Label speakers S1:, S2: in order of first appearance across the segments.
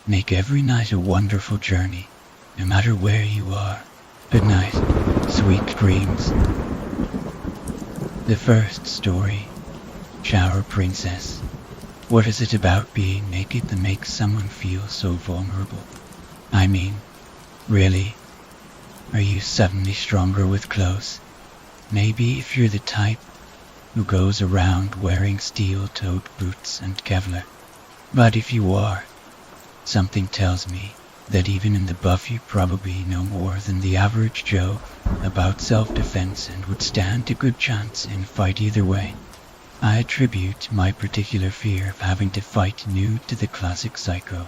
S1: Make every night a wonderful journey, no matter where you are. Good night, sweet dreams. The first story, Shower Princess. What is it about being naked that makes someone feel so vulnerable? I mean, really? Are you suddenly stronger with clothes? Maybe if you're the type who goes around wearing steel-toed boots and Kevlar. But if you are, something tells me that even in the buff you probably know more than the average Joe about self-defense and would stand a good chance in a fight either way. I attribute my particular fear of having to fight nude to the classic Psycho.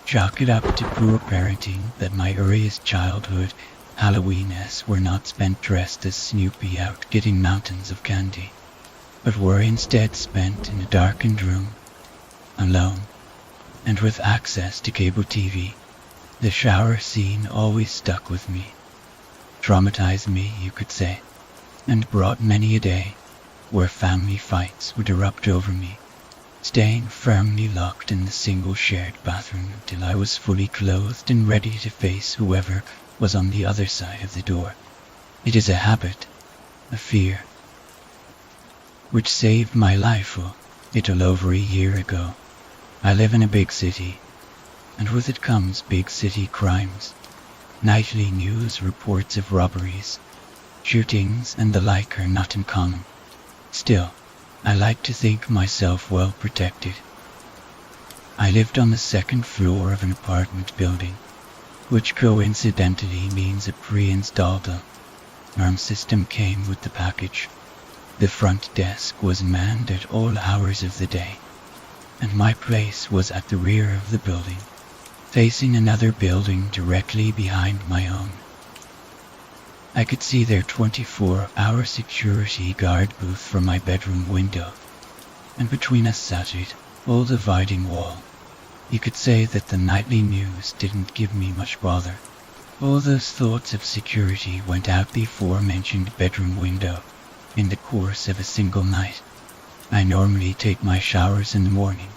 S1: Chalk it up to poor parenting that my earliest childhood Halloween-esque were not spent dressed as Snoopy out getting mountains of candy, but were instead spent in a darkened room, alone, and with access to cable TV. The shower scene always stuck with me, traumatized me, you could say, and brought many a day where family fights would erupt over me, staying firmly locked in the single shared bathroom till I was fully clothed and ready to face whoever was on the other side of the door. It is a habit, a fear, which saved my life a little over a year ago. I live in a big city, and with it comes big city crimes. Nightly news reports of robberies, shootings, and the like are not uncommon. Still, I like to think myself well protected. I lived on the second floor of an apartment building, which coincidentally means a pre-installed alarm system came with the package. The front desk was manned at all hours of the day, and my place was at the rear of the building, facing another building directly behind my own. I could see their 24-hour security guard booth from my bedroom window, and between us sat a whole dividing wall. You could say that the nightly news didn't give me much bother. All those thoughts of security went out the aforementioned bedroom window in the course of a single night. I normally take my showers in the morning,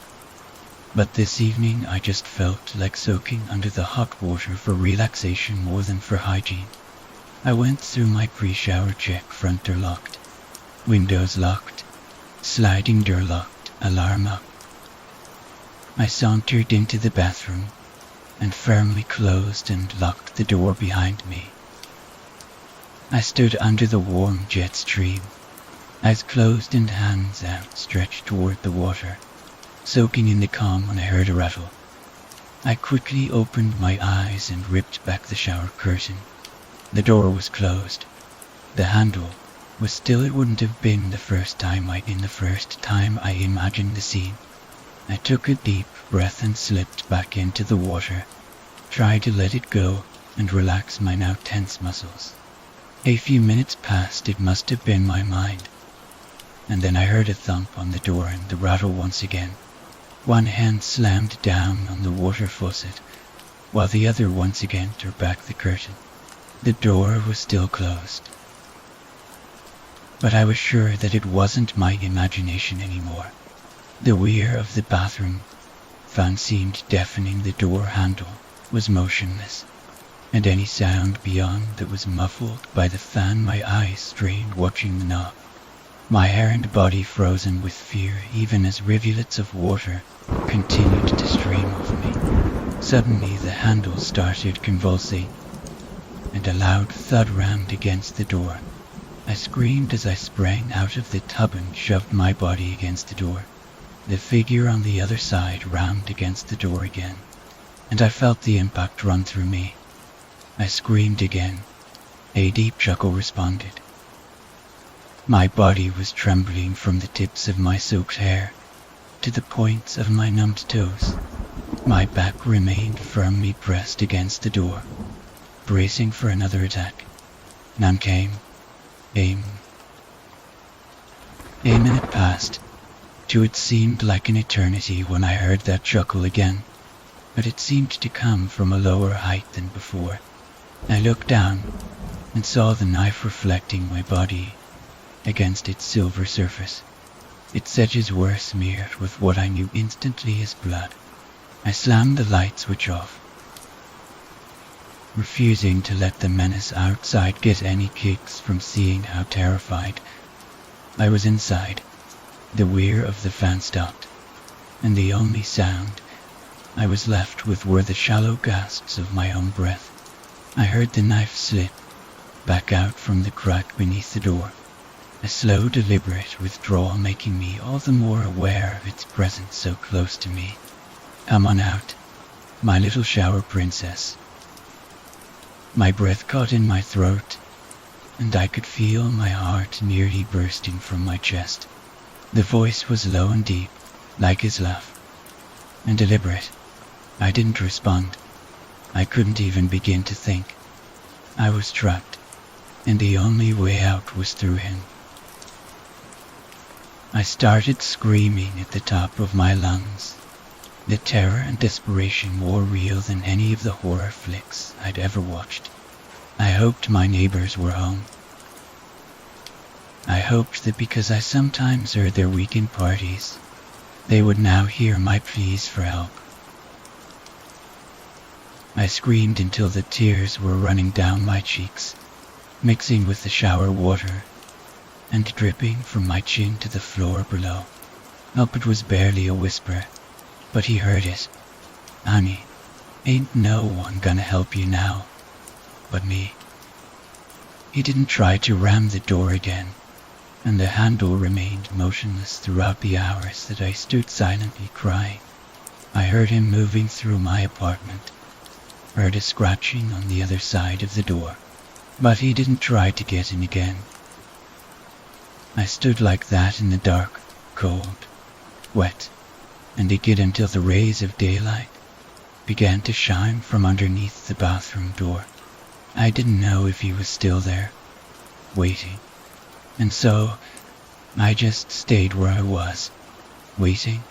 S1: but this evening I just felt like soaking under the hot water for relaxation more than for hygiene. I went through my pre-shower check, front door locked, windows locked, sliding door locked, alarm up. I sauntered into the bathroom and firmly closed and locked the door behind me. I stood under the warm jet stream, eyes closed and hands outstretched toward the water, soaking in the calm when I heard a rattle. I quickly opened my eyes and ripped back the shower curtain. The door was closed. The handle was still. It wouldn't have been the first time I imagined the scene. I took a deep breath and slipped back into the water, tried to let it go and relax my now tense muscles. A few minutes passed. It must have been my mind. And then I heard a thump on the door and the rattle once again. One hand slammed down on the water faucet, while the other once again tore back the curtain. The door was still closed. But I was sure that it wasn't my imagination anymore. The whir of the bathroom fan seemed deafening. The door handle was motionless, and any sound beyond that was muffled by the fan. My eyes strained watching the knob, my hair and body frozen with fear even as rivulets of water continued to stream over me. Suddenly the handle started convulsing, and a loud thud rammed against the door. I screamed as I sprang out of the tub and shoved my body against the door. The figure on the other side rammed against the door again, and I felt the impact run through me. I screamed again. A deep chuckle responded. My body was trembling from the tips of my soaked hair to the points of my numbed toes. My back remained firmly pressed against the door, bracing for another attack. None came. A minute passed. It seemed like an eternity when I heard that chuckle again, but it seemed to come from a lower height than before. I looked down and saw the knife reflecting my body against its silver surface. Its edges were smeared with what I knew instantly as blood. I slammed the light switch off, refusing to let the menace outside get any kicks from seeing how terrified I was inside. The whir of the fan stopped, and the only sound I was left with were the shallow gasps of my own breath. I heard the knife slip back out from the crack beneath the door, a slow, deliberate withdrawal making me all the more aware of its presence so close to me. "Come on out, my little shower princess." My breath caught in my throat, and I could feel my heart nearly bursting from my chest. The voice was low and deep, like his laugh, and deliberate. I didn't respond. I couldn't even begin to think. I was trapped, and the only way out was through him. I started screaming at the top of my lungs, the terror and desperation more real than any of the horror flicks I'd ever watched. I hoped my neighbors were home. I hoped that because I sometimes heard their weekend parties, they would now hear my pleas for help. I screamed until the tears were running down my cheeks, mixing with the shower water and dripping from my chin to the floor below. It was barely a whisper, but he heard it. "Honey, ain't no one gonna help you now but me." He didn't try to ram the door again, and the handle remained motionless throughout the hours that I stood silently crying. I heard him moving through my apartment, heard a scratching on the other side of the door, but he didn't try to get in again. I stood like that in the dark, cold, wet, and naked until the rays of daylight began to shine from underneath the bathroom door. I didn't know if he was still there, waiting, and so I just stayed where I was, waiting.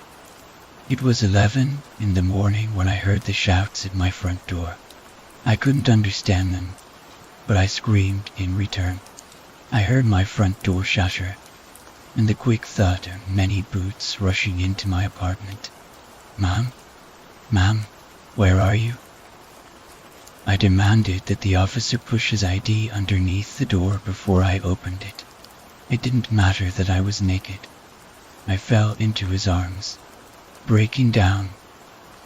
S1: It was 11 in the morning when I heard the shouts at my front door. I couldn't understand them, but I screamed in return. I heard my front door shatter, and the quick thud of many boots rushing into my apartment. "Ma'am? Ma'am, where are you?" I demanded that the officer push his ID underneath the door before I opened it. It didn't matter that I was naked. I fell into his arms, breaking down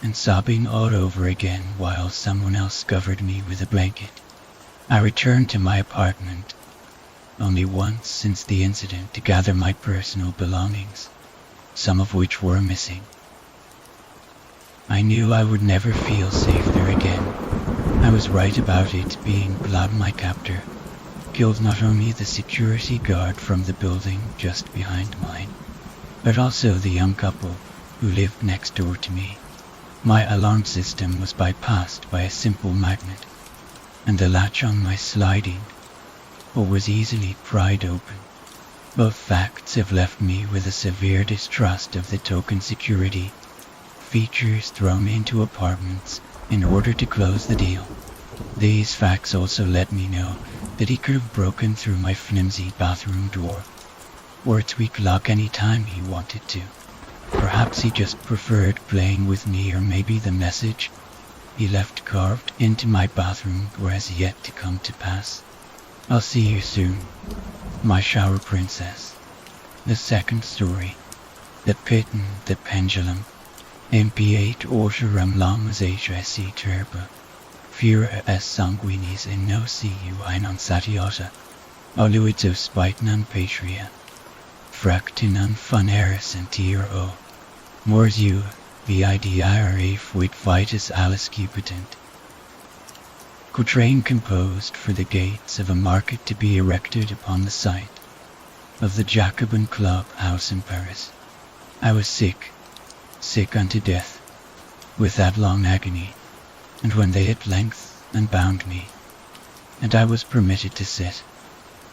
S1: and sobbing all over again while someone else covered me with a blanket. I returned to my apartment only once since the incident to gather my personal belongings, some of which were missing. I knew I would never feel safe there again. I was right about it, being Blood, my captor, killed not only the security guard from the building just behind mine, but also the young couple who lived next door to me. My alarm system was bypassed by a simple magnet, and the latch on my sliding door was easily pried open. Both facts have left me with a severe distrust of the token security features thrown into apartments in order to close the deal. These facts also let me know that he could have broken through my flimsy bathroom door, or its weak lock any time he wanted to. Perhaps he just preferred playing with me, or maybe the message he left carved into my bathroom door has yet to come to pass. I'll see you soon, my shower princess. The second story. The Pit and the Pendulum. MP8 Orgeram Lamas HSC Turbo. Fura S sanguinis in no CU einon satiota. Oluidzo spitnan patria. Fractinan funeris and TRO. Mors U, VIDIRA fuit vitus alice cupitant. Quatrain composed for the gates of a market to be erected upon the site of the Jacobin Club house in Paris. I was sick unto death, with that long agony, and when they at length unbound me, and I was permitted to sit,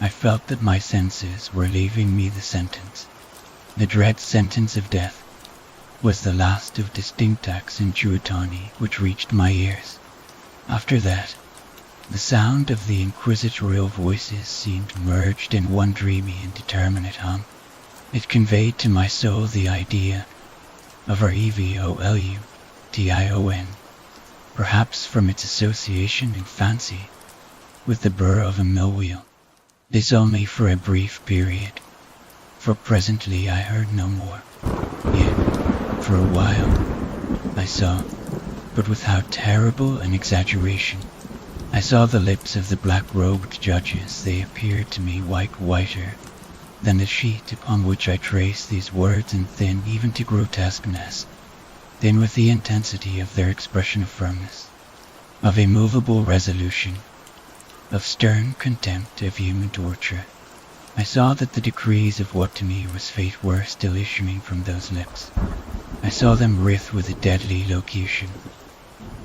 S1: I felt that my senses were leaving me. The sentence, the dread sentence of death, was the last of distinct acts in Tuatani which reached my ears. After that, the sound of the inquisitorial voices seemed merged in one dreamy and determinate hum. It conveyed to my soul the idea of our EVOLU tion, perhaps from its association in fancy with the burr of a mill wheel. This only for a brief period, for presently I heard no more. Yet, for a while, I saw, but with how terrible an exaggeration, I saw the lips of the black-robed judges. They appeared to me whiter than the sheet upon which I traced these words, and thin even to grotesqueness, thin with the intensity of their expression of firmness, of immovable resolution, of stern contempt of human torture. I saw that the decrees of what to me was fate were still issuing from those lips. I saw them writhe with a deadly locution.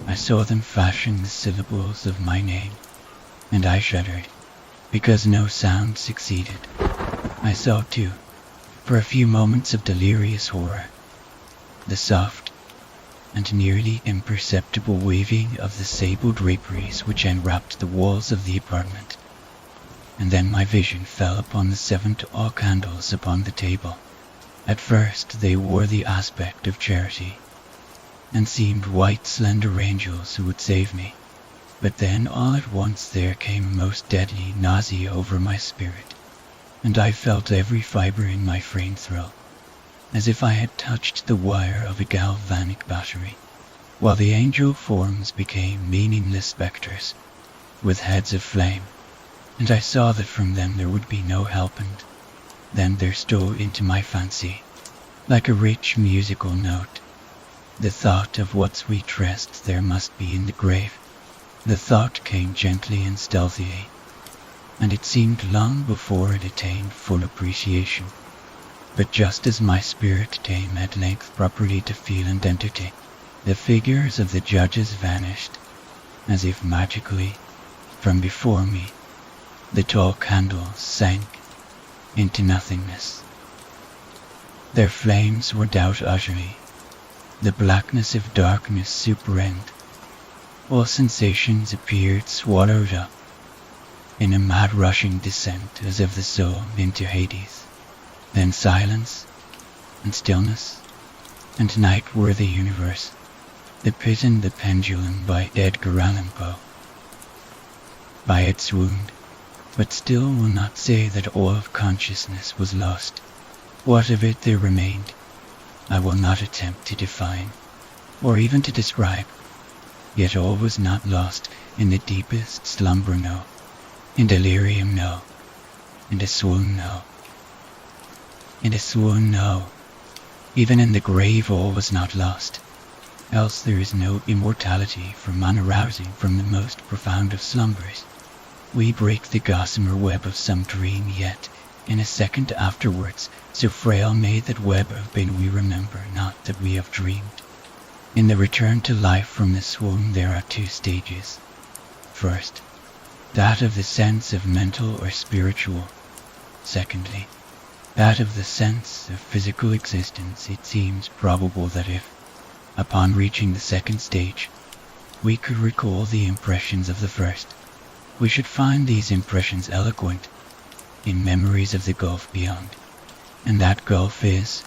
S1: I saw them fashion the syllables of my name, and I shuddered, because no sound succeeded. I saw, too, for a few moments of delirious horror, the soft and nearly imperceptible waving of the sable draperies which enwrapped the walls of the apartment. And then my vision fell upon the 7 tall candles upon the table. At first they wore the aspect of charity, and seemed white slender angels who would save me. But then all at once there came a most deadly nausea over my spirit, and I felt every fibre in my frame thrill, as if I had touched the wire of a galvanic battery, while the angel forms became meaningless spectres, with heads of flame, and I saw that from them there would be no help. And then there stole into my fancy, like a rich musical note, the thought of what sweet rest there must be in the grave. The thought came gently and stealthily, and it seemed long before it attained full appreciation. But just as my spirit came at length properly to feel and entertain, the figures of the judges vanished, as if magically, from before me. The tall candles sank into nothingness. Their flames were out utterly. The blackness of darkness supervened. All sensations appeared swallowed up in a mad rushing descent as of the soul into Hades. Then silence and stillness and night were the universe. The Pit and the Pendulum by Edgar Allan Poe. By its wound, but still will not say that all of consciousness was lost. What of it there remained, I will not attempt to define, or even to describe. Yet all was not lost in the deepest slumber, no, in delirium, no, in a swoon, no, in a swoon, no. Even in the grave all was not lost, else there is no immortality for man arousing from the most profound of slumbers. We break the gossamer web of some dream, yet in a second afterwards, so frail may that web have been, we remember not that we have dreamed. In the return to life from the swoon there are 2 stages. First, that of the sense of mental or spiritual. Secondly, that of the sense of physical existence. It seems probable that if, upon reaching the second stage, we could recall the impressions of the first, we should find these impressions eloquent in memories of the gulf beyond. And that gulf is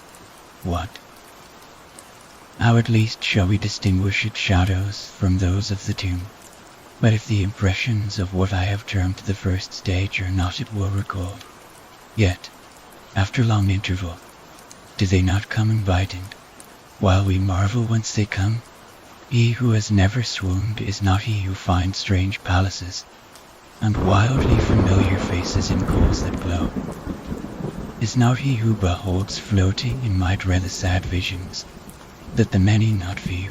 S1: what? How at least shall we distinguish its shadows from those of the tomb? But if the impressions of what I have termed the first stage are not at will recalled, yet, after long interval, do they not come inviting, while we marvel whence they come? He who has never swooned is not he who finds strange palaces and wildly familiar faces in coals that glow, is not he who beholds floating in my dread the sad visions that the many not view,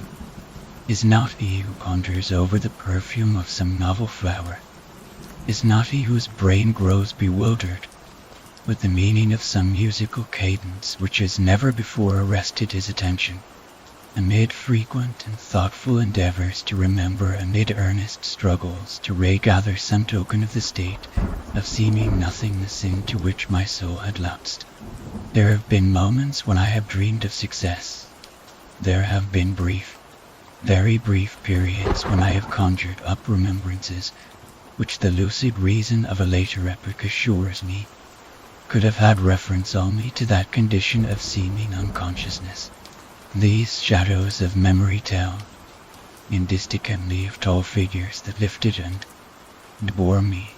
S1: is not he who ponders over the perfume of some novel flower, is not he whose brain grows bewildered with the meaning of some musical cadence which has never before arrested his attention, amid frequent and thoughtful endeavors to remember, amid earnest struggles to regather some token of the state of seeming nothingness into which my soul had lapsed. There have been moments when I have dreamed of success. There have been brief, very brief periods when I have conjured up remembrances which the lucid reason of a later epoch assures me could have had reference only to that condition of seeming unconsciousness. These shadows of memory tell indistinguishably of tall figures that lifted and bore me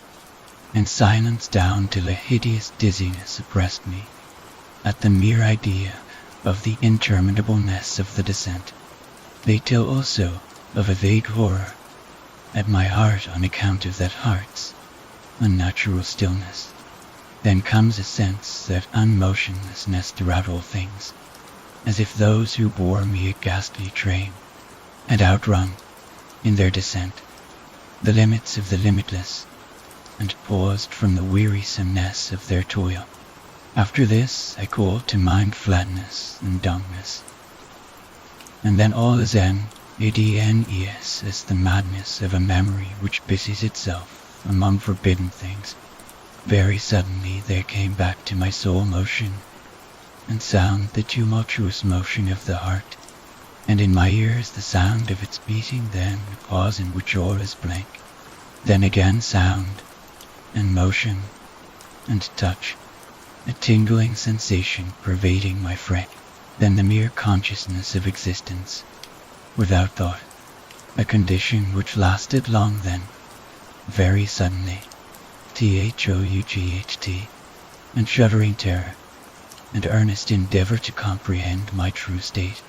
S1: in silence down till a hideous dizziness oppressed me at the mere idea of the interminableness of the descent. They tell also of a vague horror at my heart on account of that heart's unnatural stillness. Then comes a sense that unmotionlessness throughout all things, as if those who bore me a ghastly train had outrun, in their descent, the limits of the limitless, and paused from the wearisomeness of their toil. After this I called to mind flatness and dumbness, and then all is NES as the madness of a memory which busies itself among forbidden things. Very suddenly there came back to my soul motion and sound, the tumultuous motion of the heart, and in my ears the sound of its beating, then a pause in which all is blank, then again sound and motion and touch, a tingling sensation pervading my frame, then the mere consciousness of existence, without thought, a condition which lasted long, then, very suddenly, THOUGHT, and shuddering terror, and earnest endeavor to comprehend my true state,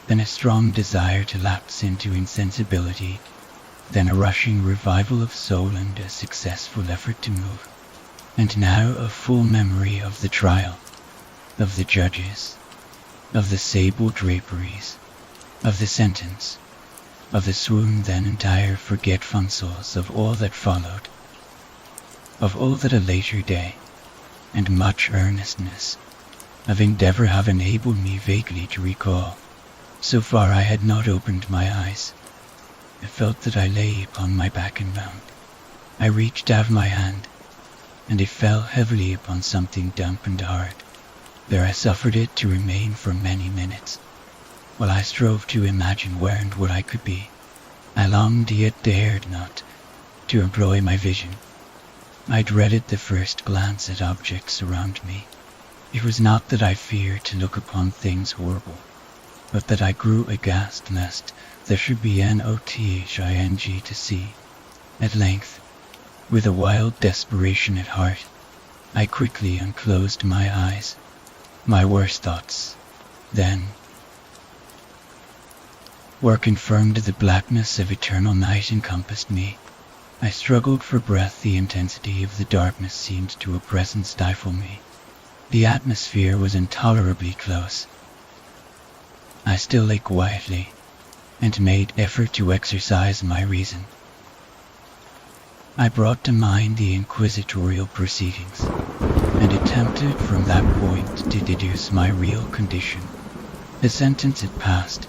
S1: then a strong desire to lapse into insensibility, then a rushing revival of soul and a successful effort to move, and now a full memory of the trial, of the judges, of the sable draperies, of the sentence, of the swoon, then entire forgetfulness of all that followed, of all that a later day, and much earnestness of endeavor have enabled me vaguely to recall. So far I had not opened my eyes. I felt that I lay upon my back and bound. I reached out my hand, and it fell heavily upon something damp and hard. There I suffered it to remain for many minutes, while I strove to imagine where and what I could be. I longed, yet dared not, to employ my vision. I dreaded the first glance at objects around me. It was not that I feared to look upon things horrible, but that I grew aghast lest there should be NOTHING to see. At length, with a wild desperation at heart, I quickly unclosed my eyes. My worst thoughts, then, were confirmed. The blackness of eternal night encompassed me. I struggled for breath. The intensity of the darkness seemed to oppress and stifle me. The atmosphere was intolerably close. I still lay quietly, and made effort to exercise my reason. I brought to mind the inquisitorial proceedings, and attempted from that point to deduce my real condition. The sentence had passed,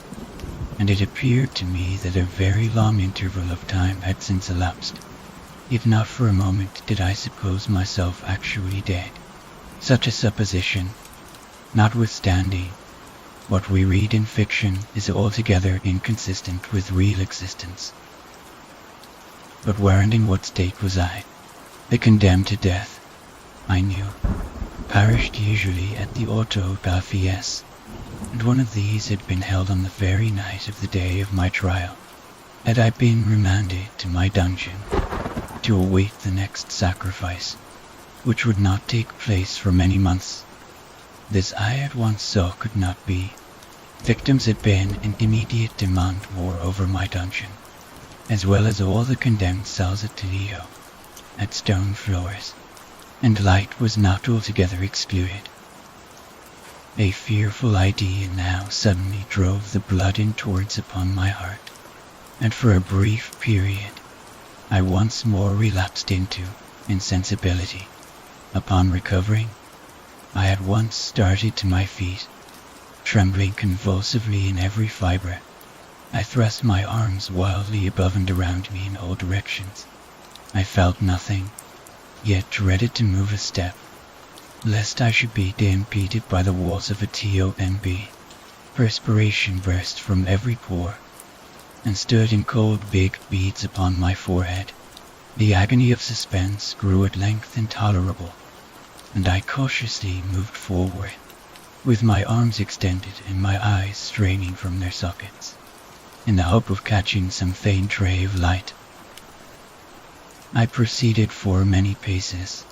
S1: and it appeared to me that a very long interval of time had since elapsed. If not for a moment did I suppose myself actually dead. Such a supposition, notwithstanding what we read in fiction, is altogether inconsistent with real existence. But where and in what state was I? The condemned to death, I knew, perished usually at the autopsies, and one of these had been held on the very night of the day of my trial. Had I been remanded to my dungeon to await the next sacrifice, which would not take place for many months, this I at once saw could not be. Victims had been in immediate demand over my dungeon, as well as all the condemned cells at Toledo, at stone floors, and light was not altogether excluded. A fearful idea now suddenly drove the blood in torrents upon my heart, and for a brief period I once more relapsed into insensibility. Upon recovering, I at once started to my feet, trembling convulsively in every fibre. I thrust my arms wildly above and around me in all directions. I felt nothing, yet dreaded to move a step, lest I should be impeded by the walls of a tomb. Perspiration burst from every pore, and stood in cold big beads upon my forehead. The agony of suspense grew at length intolerable, and I cautiously moved forward, with my arms extended and my eyes straining from their sockets, in the hope of catching some faint ray of light. I proceeded for many paces,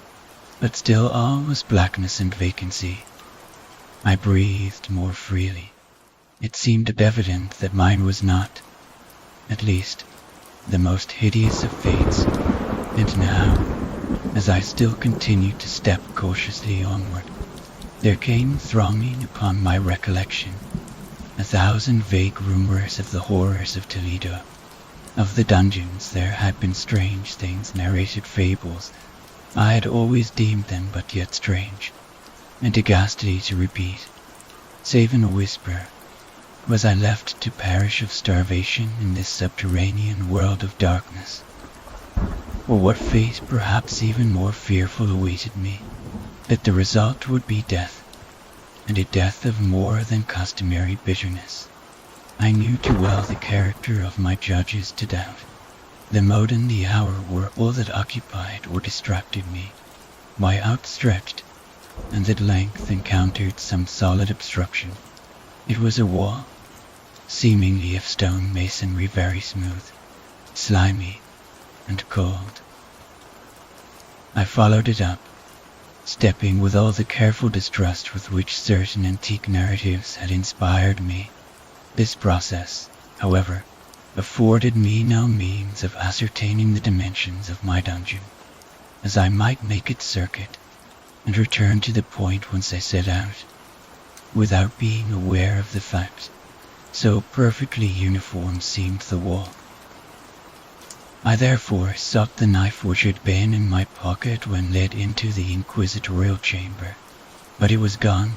S1: but still all was blackness and vacancy. I breathed more freely. It seemed evident that mine was not, at least, the most hideous of fates, and now, as I still continued to step cautiously onward, there came thronging upon my recollection 1,000 vague rumors of the horrors of Toledo. Of the dungeons there had been strange things, narrated fables. I had always deemed them but yet strange, and a ghastly to repeat. Save in a whisper, was I left to perish of starvation in this subterranean world of darkness? Or what fate perhaps even more fearful awaited me, that the result would be death, and a death of more than customary bitterness. I knew too well the character of my judges to doubt. The mode and the hour were all that occupied or distracted me. My outstretched, and at length encountered some solid obstruction. It was a wall, seemingly of stone masonry, very smooth, slimy, and cold. I followed it up, stepping with all the careful distrust with which certain antique narratives had inspired me. This process, however, afforded me no means of ascertaining the dimensions of my dungeon, as I might make its circuit and return to the point whence I set out, without being aware of the fact, so perfectly uniform seemed the wall. I therefore sought the knife which had been in my pocket when led into the inquisitorial chamber, but it was gone.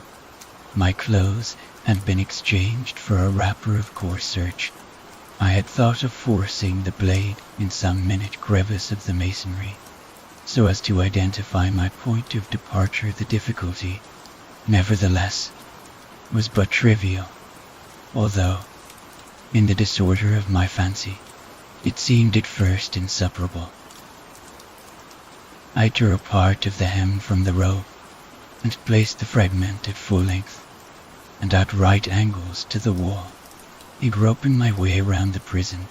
S1: My clothes had been exchanged for a wrapper of coarse serge. I had thought of forcing the blade in some minute crevice of the masonry, so as to identify my point of departure. The difficulty, nevertheless, was but trivial, although, in the disorder of my fancy, it seemed at first insuperable. I tore a part of the hem from the robe, and placed the fragment at full length, and at right angles to the wall, groping my way round the prison.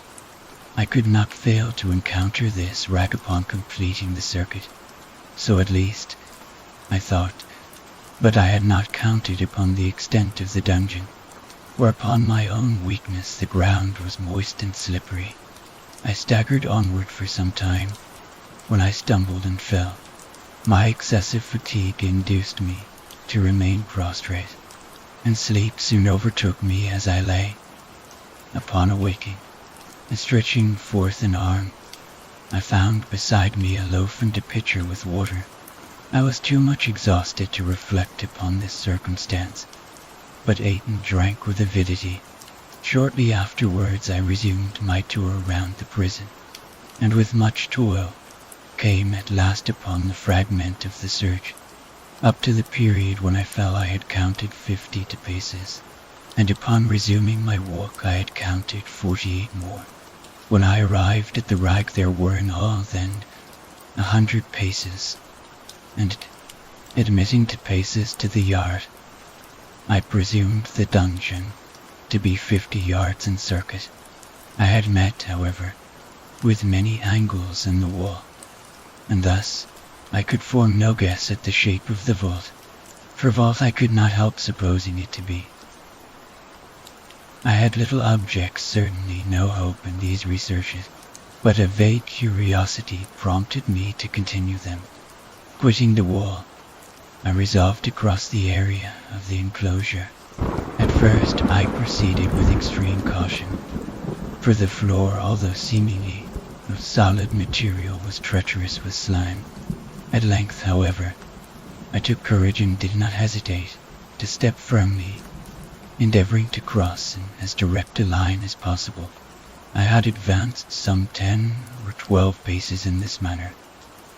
S1: I could not fail to encounter this rack upon completing the circuit, so at least, I thought, but I had not counted upon the extent of the dungeon, where upon my own weakness the ground was moist and slippery. I staggered onward for some time, when I stumbled and fell. My excessive fatigue induced me to remain prostrate, and sleep soon overtook me as I lay. Upon awaking, and stretching forth an arm, I found beside me a loaf and a pitcher with water. I was too much exhausted to reflect upon this circumstance, but ate and drank with avidity. Shortly afterwards I resumed my tour round the prison, and with much toil came at last upon the fragment of the serge. Up to the period when I fell I had counted 50 paces, and upon resuming my walk I had counted 48 more. When I arrived at the rag there were in all then 100 paces, and admitting 2 paces to the yard, I presumed the dungeon to be 50 yards in circuit. I had met, however, with many angles in the wall, and thus I could form no guess at the shape of the vault, for vault I could not help supposing it to be. I had little object, certainly no hope in these researches, but a vague curiosity prompted me to continue them. Quitting the wall, I resolved to cross the area of the enclosure. At first I proceeded with extreme caution, for the floor, although seemingly of solid material, was treacherous with slime. At length, however, I took courage and did not hesitate to step firmly, endeavoring to cross in as direct a line as possible. I had advanced some 10 or 12 paces in this manner,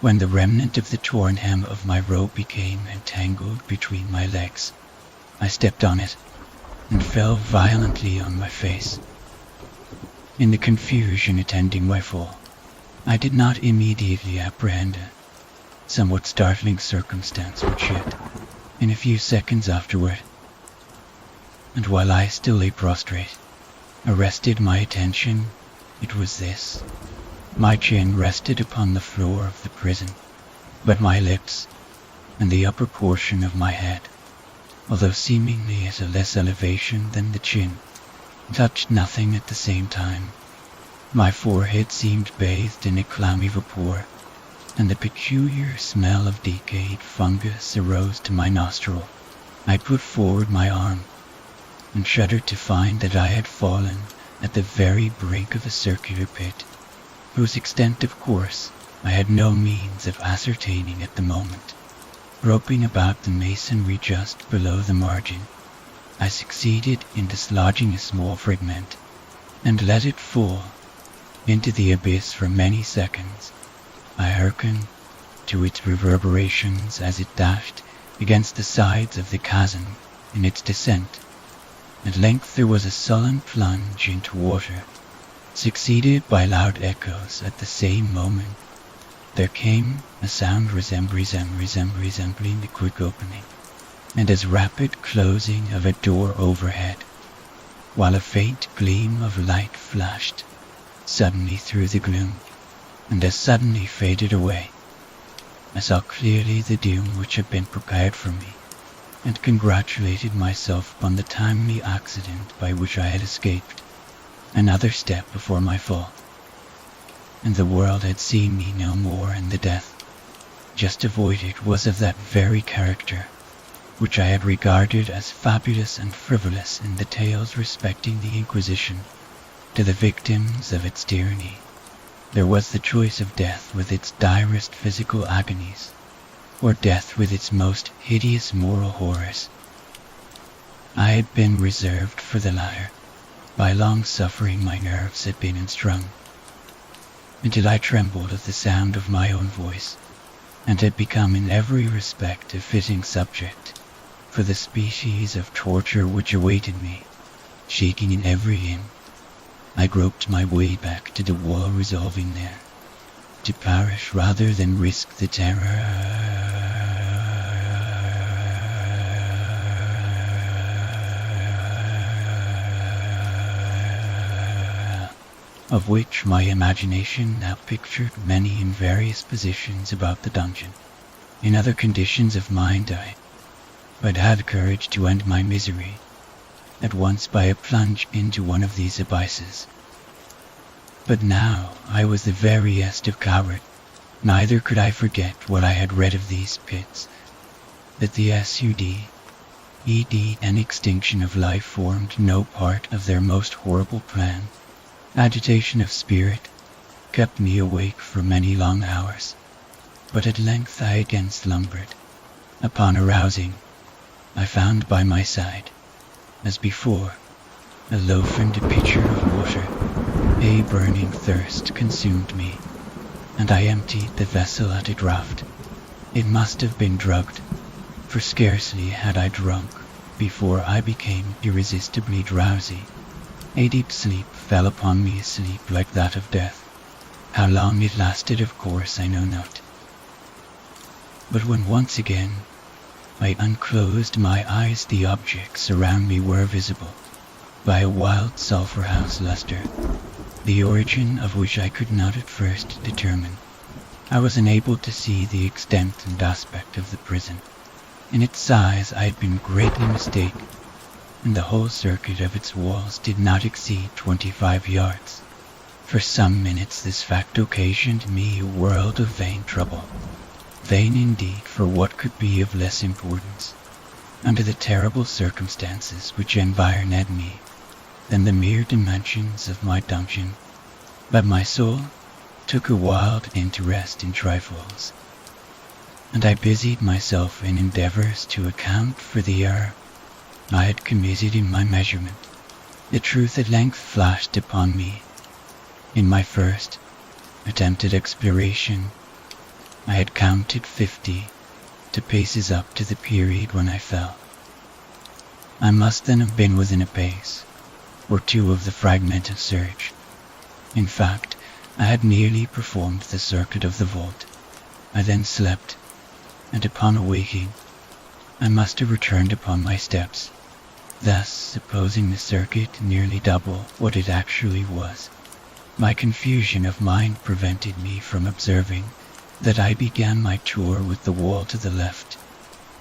S1: when the remnant of the torn hem of my robe became entangled between my legs. I stepped on it, and fell violently on my face. In the confusion attending my fall, I did not immediately apprehend a somewhat startling circumstance which yet, in a few seconds afterward, and while I still lay prostrate, arrested my attention. It was this. My chin rested upon the floor of the prison, but my lips and the upper portion of my head, although seemingly at a less elevation than the chin, touched nothing at the same time. My forehead seemed bathed in a clammy vapor, and the peculiar smell of decayed fungus arose to my nostril. I put forward my arm, and shuddered to find that I had fallen at the very brink of a circular pit, whose extent, of course, I had no means of ascertaining at the moment. Groping about the masonry just below the margin, I succeeded in dislodging a small fragment, and let it fall into the abyss for many seconds. I hearkened to its reverberations as it dashed against the sides of the chasm in its descent. At length there was a sullen plunge into water, succeeded by loud echoes. At the same moment there came a sound resembling the quick opening and as rapid closing of a door overhead, while a faint gleam of light flashed suddenly through the gloom, and as suddenly faded away. I saw clearly the doom which had been prepared for me, and congratulated myself upon the timely accident by which I had escaped. Another step before my fall, and the world had seen me no more, and the death just avoided was of that very character which I had regarded as fabulous and frivolous in the tales respecting the Inquisition to the victims of its tyranny. There was the choice of death with its direst physical agonies, or death with its most hideous moral horrors. I had been reserved for the latter. By long suffering my nerves had been unstrung, until I trembled at the sound of my own voice, and had become in every respect a fitting subject for the species of torture which awaited me. Shaking in every limb, I groped my way back to the wall, resolving there to perish rather than risk the terror of which my imagination now pictured many in various positions about the dungeon. In other conditions of mind I but had courage to end my misery at once by a plunge into one of these abysses. But now I was the veriest of cowards. Neither could I forget what I had read of these pits, that the and extinction of life formed no part of their most horrible plan. Agitation of spirit kept me awake for many long hours, but at length I again slumbered. Upon arousing, I found by my side, as before, a loaf and a pitcher of water. A burning thirst consumed me, and I emptied the vessel at a draught. It must have been drugged, for scarcely had I drunk before I became irresistibly drowsy. A deep sleep fell upon me, a sleep like that of death. How long it lasted, of course, I know not. But when once again I unclosed my eyes, the objects around me were visible by a wild sulphur-house luster, the origin of which I could not at first determine. I was enabled to see the extent and aspect of the prison. In its size I had been greatly mistaken, and the whole circuit of its walls did not exceed 25 yards. For some minutes this fact occasioned me a world of vain trouble. Vain indeed for what could be of less importance, under the terrible circumstances which environed me, than the mere dimensions of my dungeon. But my soul took a wild interest in trifles, and I busied myself in endeavors to account for the error I had committed in my measurement. The truth at length flashed upon me. In my first attempted exploration, I had counted 50 paces up to the period when I fell. I must then have been within a pace or two of the fragmented surge. In fact, I had nearly performed the circuit of the vault. I then slept, and upon awaking, I must have returned upon my steps. thus supposing the circuit nearly double what it actually was. My confusion of mind prevented me from observing that I began my tour with the wall to the left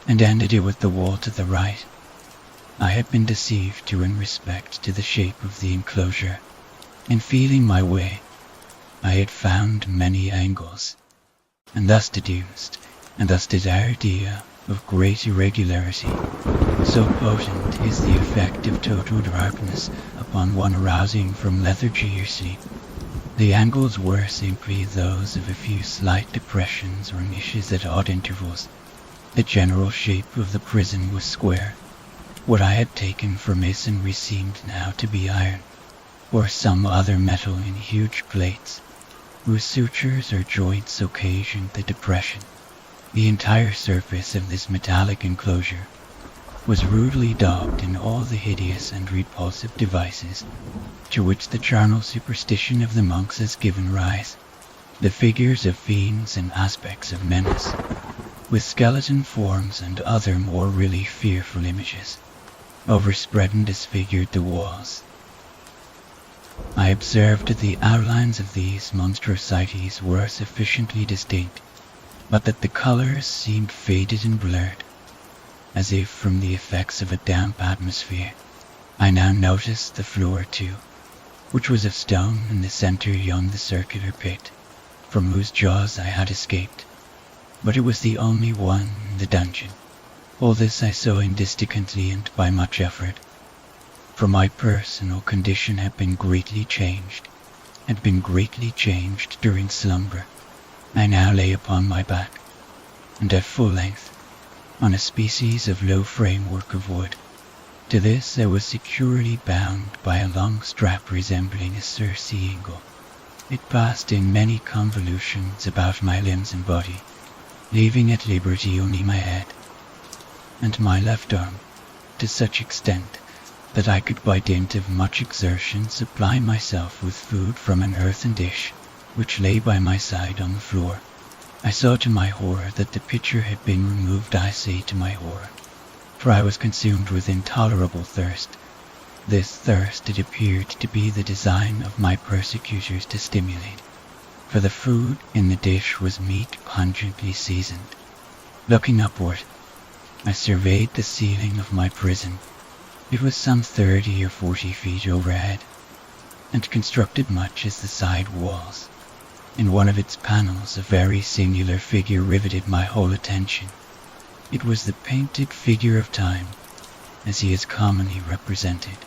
S1: and ended it with the wall to the right. I had been deceived too in respect to the shape of the enclosure. In feeling my way, I had found many angles, and thus deduced, and thus this idea of great irregularity. So potent is the effect of total darkness upon one arousing from lethargy or sleep. The angles were simply those of a few slight depressions or niches at odd intervals. The general shape of the prison was square. What I had taken for masonry seemed now to be iron, or some other metal in huge plates, whose sutures or joints occasioned the depression. The entire surface of this metallic enclosure was rudely daubed in all the hideous and repulsive devices to which the charnel superstition of the monks has given rise. The figures of fiends and aspects of menace, with skeleton forms and other more really fearful images, overspread and disfigured the walls. I observed that the outlines of these monstrosities were sufficiently distinct, but that the colors seemed faded and blurred, as if from the effects of a damp atmosphere. I now noticed the floor too, which was of stone in the center beyond the circular pit, from whose jaws I had escaped, but it was the only one in the dungeon. All this I saw indistinctly and by much effort, for my personal condition had been greatly changed during slumber. I now lay upon my back, and at full length, on a species of low framework of wood. To this I was securely bound by a long strap resembling a Circe eagle. It passed in many convolutions about my limbs and body, leaving at liberty only my head and my left arm, to such extent that I could by dint of much exertion supply myself with food from an earthen dish which lay by my side on the floor. I saw to my horror that the pitcher had been removed. I say to my horror, for I was consumed with intolerable thirst. This thirst it appeared to be the design of my persecutors to stimulate, for the food in the dish was meat pungently seasoned. Looking upward, I surveyed the ceiling of my prison. It was some 30 or 40 feet overhead, and constructed much as the side walls. In one of its panels a very singular figure riveted my whole attention. It was the painted figure of Time, as he is commonly represented,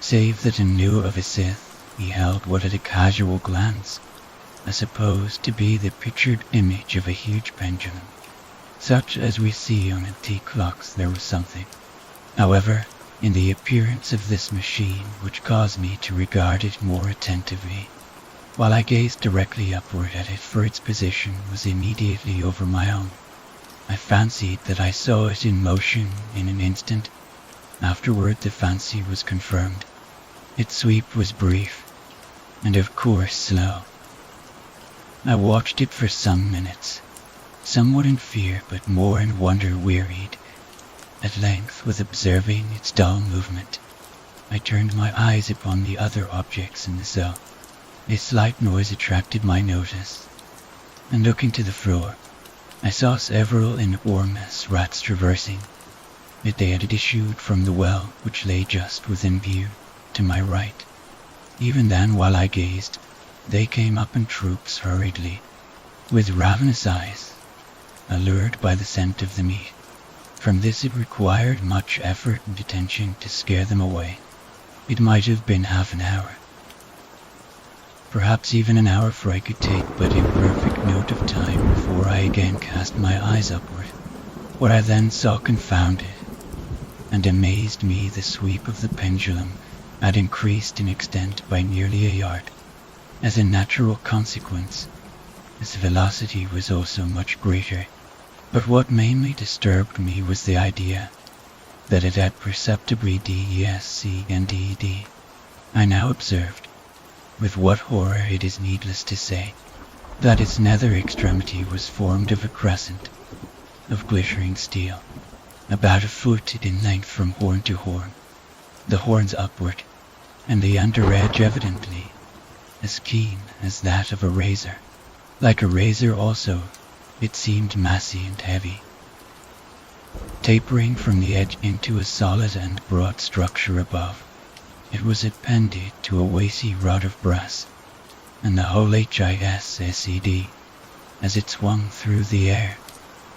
S1: save that in lieu of a scythe he held what at a casual glance I supposed to be the pictured image of a huge pendulum, such as we see on antique clocks. There was something, however, in the appearance of this machine which caused me to regard it more attentively. While I gazed directly upward at it, for its position was immediately over my own, I fancied that I saw it in motion in an instant. Afterward the fancy was confirmed. Its sweep was brief, and of course slow. I watched it for some minutes, somewhat in fear but more in wonder wearied. At length, with observing its dull movement, I turned my eyes upon the other objects in the cell. A slight noise attracted my notice, and looking to the floor, I saw several enormous rats traversing. Yet they had issued from the well which lay just within view, to my right. Even then, while I gazed, they came up in troops hurriedly, with ravenous eyes, allured by the scent of the meat. From this it required much effort and attention to scare them away. It might have been half an hour, perhaps even an hour, for I could take but imperfect note of time before I again cast my eyes upward. What I then saw confounded and amazed me. The sweep of the pendulum had increased in extent by nearly a yard. As a natural consequence, its velocity was also much greater. But what mainly disturbed me was the idea that it had perceptibly descended. I now observed, with what horror it is needless to say, that its nether extremity was formed of a crescent of glittering steel, about a foot in length from horn to horn, the horns upward, and the under edge evidently as keen as that of a razor. Like a razor also, it seemed massy and heavy, tapering from the edge into a solid and broad structure above. It was appended to a weighty rod of brass, and the whole HISSED, as it swung through the air,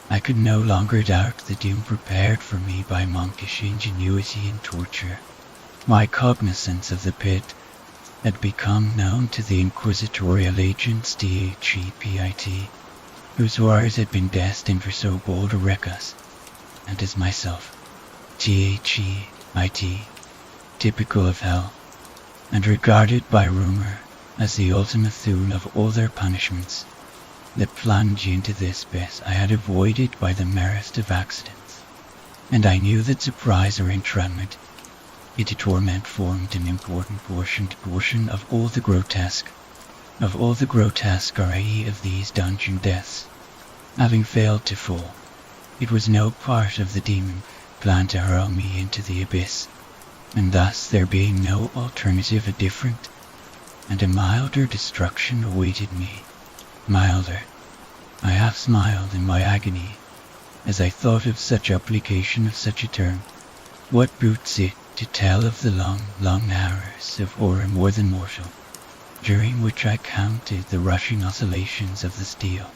S1: I could no longer doubt the doom prepared for me by monkish ingenuity and torture. My cognizance of the pit had become known to the inquisitorial agents DHEPIT, whose wars had been destined for so bold a ruckus, and as myself, THEIT, typical of hell, and regarded by rumor as the ultimate thule of all their punishments. The plunge into this abyss I had avoided by the merest of accidents, and I knew that surprise or entrapment into torment formed an important portion of all the grotesque, i.e. of these dungeon deaths. Having failed to fall, it was no part of the demon plan to hurl me into the abyss, and thus there being no alternative, a different and a milder destruction awaited me. Milder. I half smiled in my agony as I thought of such application of such a term. What boots it to tell of the long, long hours of horror more than mortal, during which I counted the rushing oscillations of the steel,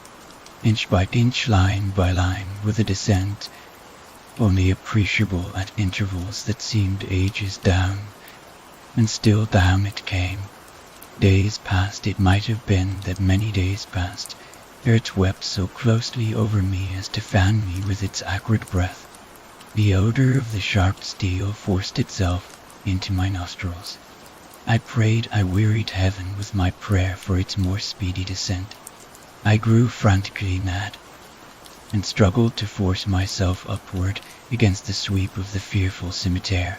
S1: inch by inch, line by line, with a descent only appreciable at intervals that seemed ages down, and still down it came. Days passed, it might have been that many days passed, ere it swept so closely over me as to fan me with its acrid breath. The odor of the sharp steel forced itself into my nostrils. I prayed, I wearied heaven with my prayer for its more speedy descent. I grew frantically mad, and struggled to force myself upward against the sweep of the fearful scimitar.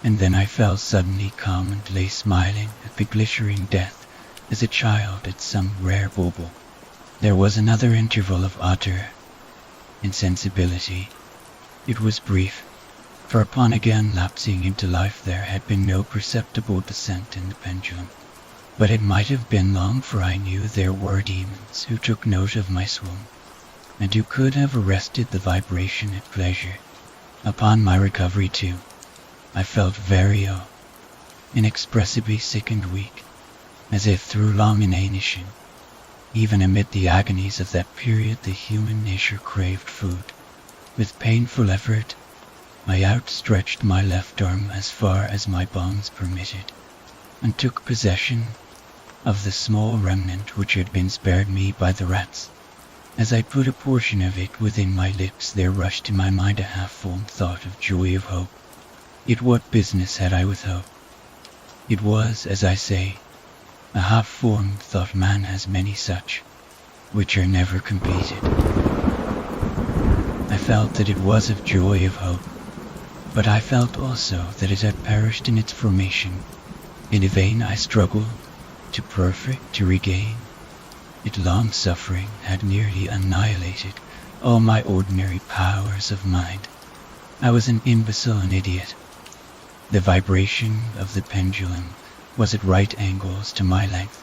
S1: And then I fell suddenly calm and lay smiling at the glittering death as a child at some rare bauble. There was another interval of utter insensibility. It was brief, for upon again lapsing into life there had been no perceptible descent in the pendulum. But it might have been long, for I knew there were demons who took note of my swoon, and who could have arrested the vibration at pleasure. Upon my recovery too, I felt very ill, inexpressibly sick and weak, as if through long inanition. Even amid the agonies of that period the human nature craved food. With painful effort, I outstretched my left arm as far as my bonds permitted, and took possession of the small remnant which had been spared me by the rats. As I put a portion of it within my lips, there rushed to my mind a half-formed thought of joy, of hope. Yet what business had I with hope? It was, as I say, a half-formed thought. Man has many such, which are never completed. I felt that it was of joy, of hope, but I felt also that it had perished in its formation. In vain I struggled to regain it. Long suffering had nearly annihilated all my ordinary powers of mind. I was an imbecile, an idiot. The vibration of the pendulum was at right angles to my length.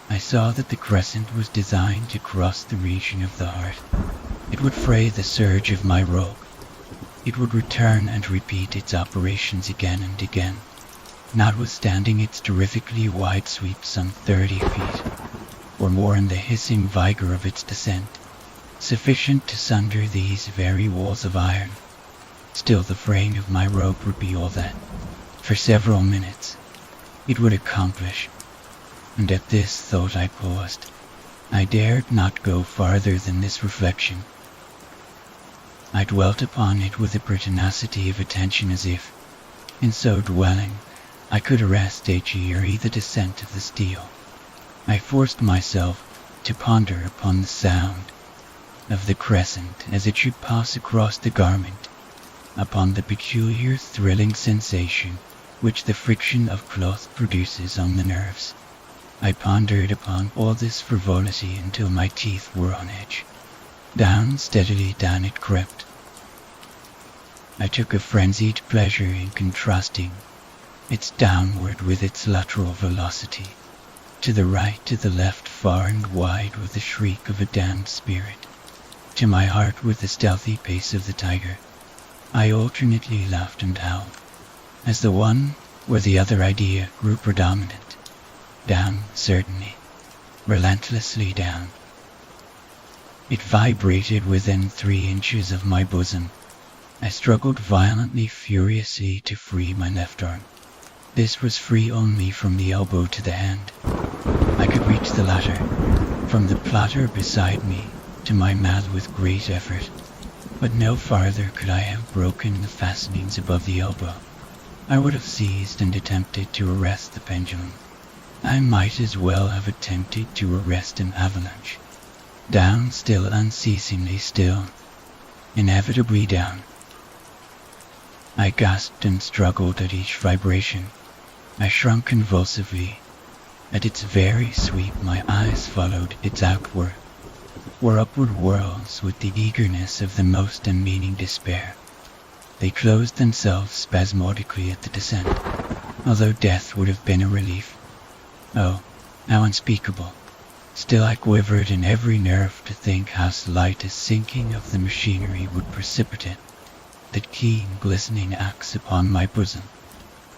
S1: I saw that the crescent was designed to cross the region of the heart. It would fray the surge of my robe. It would return and repeat its operations again and again, notwithstanding its terrifically wide sweep some 30 feet or more, in the hissing vigor of its descent, sufficient to sunder these very walls of iron. Still the fraying of my rope would be all that, for several minutes, it would accomplish, and at this thought I paused. I dared not go farther than this reflection. I dwelt upon it with a pertinacity of attention, as if, in so dwelling, I could arrest the descent of the steel. I forced myself to ponder upon the sound of the crescent as it should pass across the garment, upon the peculiar thrilling sensation which the friction of cloth produces on the nerves. I pondered upon all this frivolity until my teeth were on edge. Down, steadily down it crept. I took a frenzied pleasure in contrasting It's downward with its lateral velocity, to the right, to the left, far and wide with the shriek of a damned spirit, to my heart with the stealthy pace of the tiger. I alternately laughed and howled, as the one or the other idea grew predominant. Down, certainly, relentlessly down. It vibrated within 3 inches of my bosom. I struggled violently, furiously to free my left arm. This was free only from the elbow to the hand. I could reach the latter, from the platter beside me to my mouth with great effort, but no farther could I have broken the fastenings above the elbow. I would have seized and attempted to arrest the pendulum. I might as well have attempted to arrest an avalanche. Down, still, unceasingly still, inevitably down. I gasped and struggled at each vibration. I shrunk convulsively. At its very sweep my eyes followed its outward, or upward whirls with the eagerness of the most unmeaning despair. They closed themselves spasmodically at the descent, although death would have been a relief. Oh, how unspeakable. Still I quivered in every nerve to think how slight a sinking of the machinery would precipitate that keen, glistening axe upon my bosom.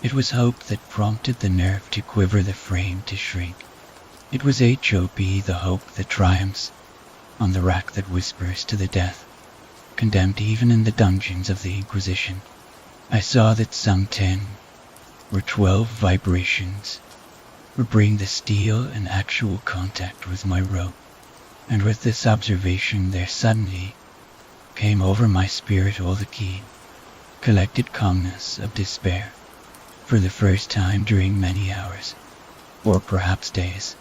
S1: It was hope that prompted the nerve to quiver, the frame to shrink. It was H.O.P., the hope that triumphs on the rack that whispers to the death, condemned even in the dungeons of the Inquisition. I saw that some 10 or 12 vibrations would bring the steel in actual contact with my rope, and with this observation there suddenly came over my spirit all the keen, collected calmness of despair. For the first time during many hours, or perhaps days,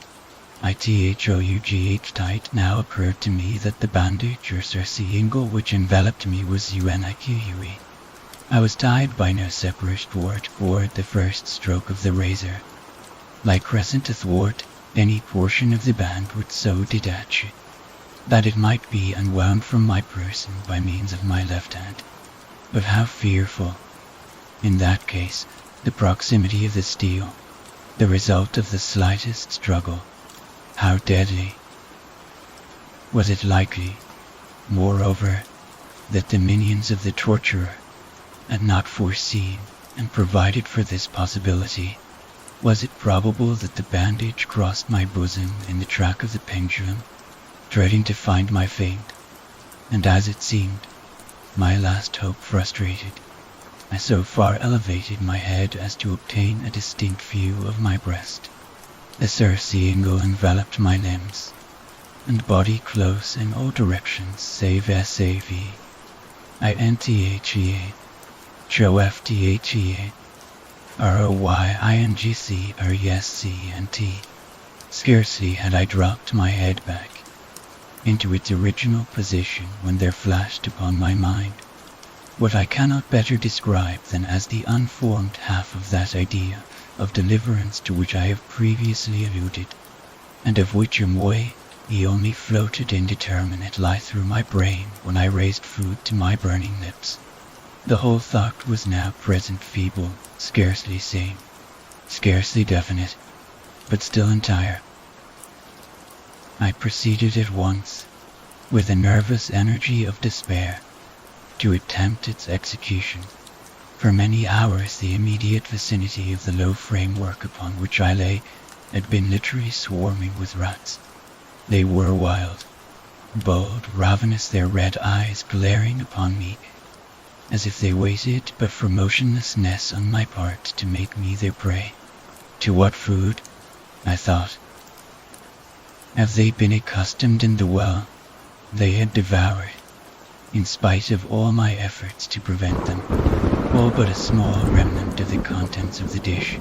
S1: it now occurred to me that the bandage or surcingle which enveloped me was unwanted. I was tied by no separate cord the first stroke of the razor. Like crescent athwart, any portion of the band would so detach that it might be unwound from my person by means of my left hand. But how fearful, in that case, the proximity of the steel, the result of the slightest struggle. How deadly. Was it likely, moreover, that the minions of the torturer had not foreseen and provided for this possibility? Was it probable that the bandage crossed my bosom in the track of the pendulum, dreading to find my fate, and as it seemed, my last hope frustrated? I so far elevated my head as to obtain a distinct view of my breast. The surcingle enveloped my limbs and body close in all directions save SAV. INTHEA, CHOFTHEA, ROYINGC, RESCNT. Scarcely had I dropped my head back into its original position when there flashed upon my mind what I cannot better describe than as the unformed half of that idea of deliverance to which I have previously alluded, and of which he only floated indeterminately through my brain when I raised food to my burning lips. The whole thought was now present, feeble, scarcely sane, scarcely definite, but still entire. I proceeded at once, with the nervous energy of despair, to attempt its execution. For many hours the immediate vicinity of the low framework upon which I lay had been literally swarming with rats. They were wild, bold, ravenous, their red eyes glaring upon me, as if they waited but for motionlessness on my part to make me their prey. To what food? I thought. Have they been accustomed in the well? They had devoured, in spite of all my efforts to prevent them, all but a small remnant of the contents of the dish.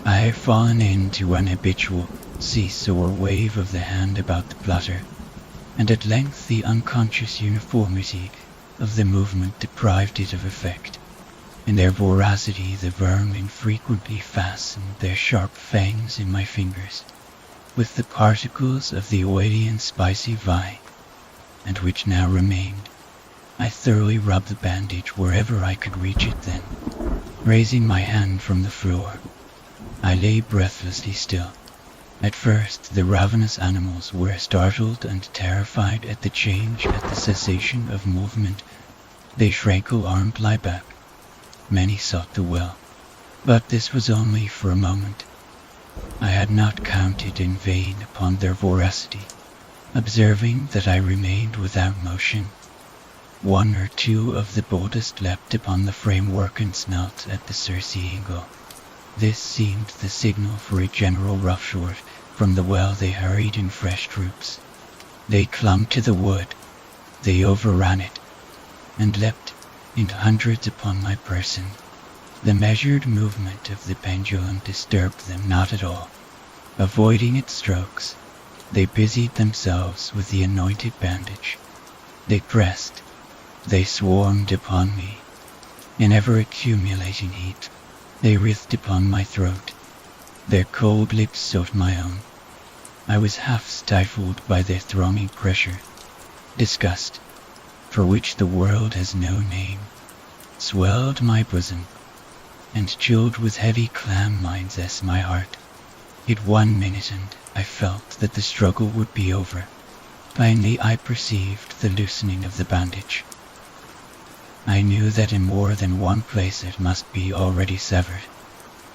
S1: I have fallen into an habitual seesaw wave of the hand about the platter, and at length the unconscious uniformity of the movement deprived it of effect. In their voracity the vermin frequently fastened their sharp fangs in my fingers, with the particles of the oily and spicy vi, and which now remained. I thoroughly rubbed the bandage wherever I could reach it then, Raising my hand from the floor, I lay breathlessly still. At first, the ravenous animals were startled and terrified at the change, at the cessation of movement. They shrank alarmed, lie back. Many sought the well, but this was only for a moment. I had not counted in vain upon their voracity, observing that I remained without motion. One or two of the boldest leapt upon the framework and smelt at the surcingle. This seemed the signal for a general roughshod. From the well they hurried in fresh troops. They clung to the wood, they overran it, and leapt in hundreds upon my person. The measured movement of the pendulum disturbed them not at all. Avoiding its strokes, they busied themselves with the anointed bandage. They pressed, they swarmed upon me. In ever-accumulating heat, they writhed upon my throat. Their cold lips sought my own. I was half stifled by their thronging pressure. Disgust, for which the world has no name, swelled my bosom, and chilled with heavy clam mines as my heart. It 1 minute, and I felt that the struggle would be over. Finally I perceived the loosening of the bandage. I knew that in more than one place it must be already severed.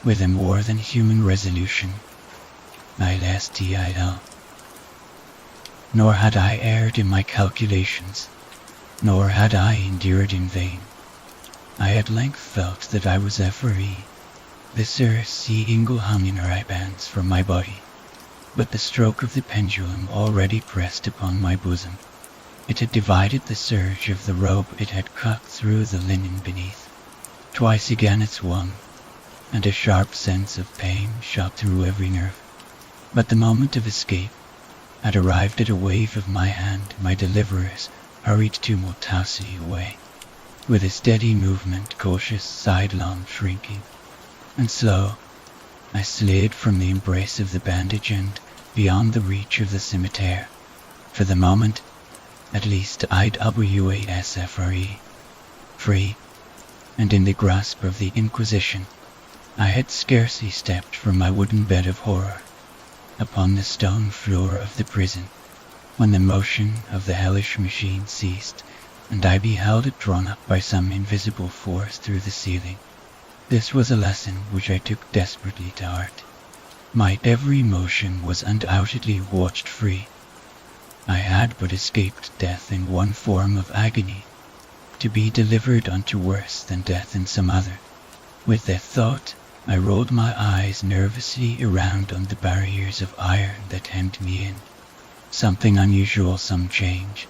S1: With a more than human resolution, I lest til. Nor had I erred in my calculations, nor had I endured in vain. I at length felt that I was free. The surcingle hung in ribands from my body, but the stroke of the pendulum already pressed upon my bosom. It had divided the serge of the robe, it had cut through the linen beneath. Twice again it swung, and a sharp sense of pain shot through every nerve. But the moment of escape had arrived. At a wave of my hand, my deliverers hurried tumultuously away, with a steady movement, cautious, sidelong shrinking. And slow, I slid from the embrace of the bandage and beyond the reach of the scimitar. For the moment, at least, IWASFRE, free, and in the grasp of the Inquisition. I had scarcely stepped from my wooden bed of horror upon the stone floor of the prison, when the motion of the hellish machine ceased, and I beheld it drawn up by some invisible force through the ceiling. This was a lesson which I took desperately to heart. My every motion was undoubtedly watched free. I had but escaped death in one form of agony, to be delivered unto worse than death in some other. With that thought, I rolled my eyes nervously around on the barriers of iron that hemmed me in. Something unusual, some change,